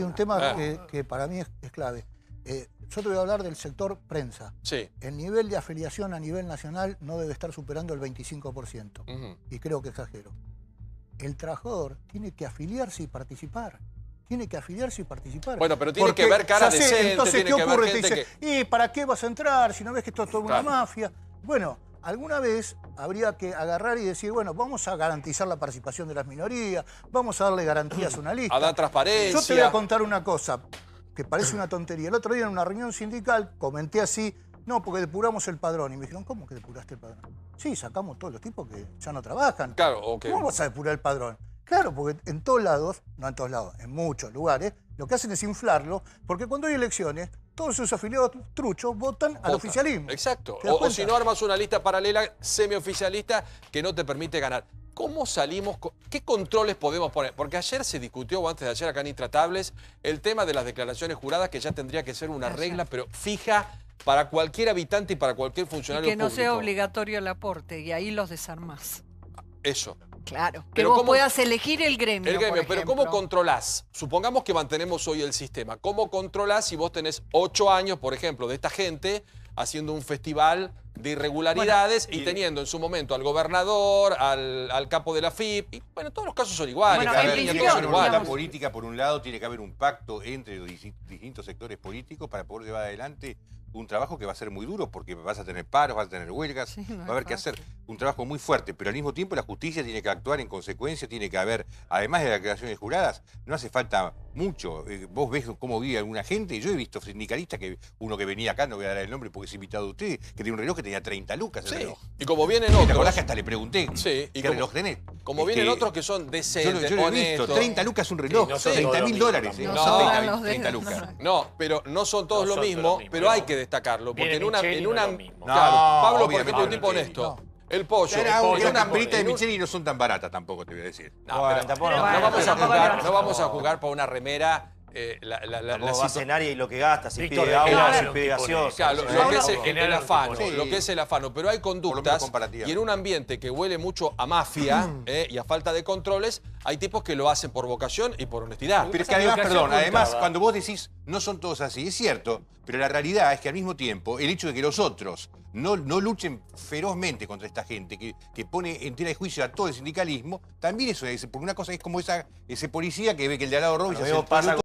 un tema que para mí es clave. Yo te voy a hablar del sector prensa. Sí. El nivel de afiliación a nivel nacional no debe estar superando el 25%. Y creo que exagero. El trabajador tiene que afiliarse y participar. Tiene que afiliarse y participar. Bueno, pero tiene que ver cara decente, entonces, tiene ¿qué que ocurre? ver gente te dice, ¿y para qué vas a entrar si no ves que esto es toda una mafia? Bueno, alguna vez habría que agarrar y decir, bueno, vamos a garantizar la participación de las minorías, vamos a darle garantías a una lista. A dar transparencia. Yo te voy a contar una cosa que parece una tontería. El otro día en una reunión sindical comenté así, no, porque depuramos el padrón. Y me dijeron, ¿cómo que depuraste el padrón? Sí, sacamos todos los tipos que ya no trabajan. Claro, ok. ¿Cómo vas a depurar el padrón? Claro, porque en todos lados, no en todos lados, en muchos lugares, lo que hacen es inflarlo, porque cuando hay elecciones, todos sus afiliados truchos votan al oficialismo. Exacto. O si no, armas una lista paralela semioficialista que no te permite ganar. ¿Cómo salimos? ¿Qué controles podemos poner? Porque ayer se discutió, o antes de ayer acá en Intratables, el tema de las declaraciones juradas, que ya tendría que ser una regla, pero fija para cualquier habitante y para cualquier funcionario público. Y que no sea obligatorio el aporte, y ahí los desarmás. Eso. Claro, que vos puedas elegir el gremio, pero ¿cómo controlás? Supongamos que mantenemos hoy el sistema. ¿Cómo controlás si vos tenés 8 años, por ejemplo, de esta gente haciendo un festival de irregularidades y teniendo en su momento al gobernador, al capo de la FIP? Y bueno, todos los casos son iguales. La política, por un lado, tiene que haber un pacto entre los distintos sectores políticos para poder llevar adelante un trabajo que va a ser muy duro, porque vas a tener paros, vas a tener huelgas, va a haber que hacer un trabajo muy fuerte, pero al mismo tiempo la justicia tiene que actuar en consecuencia, tiene que haber, además de las declaraciones juradas, no hace falta mucho. Vos ves cómo vive alguna gente, y yo he visto sindicalistas, uno que venía acá, no voy a dar el nombre porque es invitado de ustedes, que tiene un reloj que tenía 30 lucas. Sí. Y como vienen otros... ¿Te acordás que hasta le pregunté qué reloj tenés? Como vienen otros que son decentes, yo lo he visto, 30 lucas un reloj, no 30.000 dólares. No, 30 lucas. No, pero no son todos lo mismo, pero hay que destacarlo, porque en una claro, Pablo, porque es un tipo honesto. El pollo. Una camperita de Michelin no son tan baratas tampoco, te voy a decir. No, pero no vamos a jugar por una remera. Va a cenar y lo que gasta, si pide agua, si pide gaseosa. Lo que es el afano, lo que es el afano. Pero hay conductas, y en un ambiente que huele mucho a mafia y a falta de controles, hay tipos que lo hacen por vocación y por honestidad. Pero es que además, cuando vos decís, no son todos así, es cierto, pero la realidad es que al mismo tiempo, el hecho de que los otros no luchen ferozmente contra esta gente que pone en tela de juicio a todo el sindicalismo, también eso es, porque una cosa es como ese policía que ve que el de al lado roba y se hace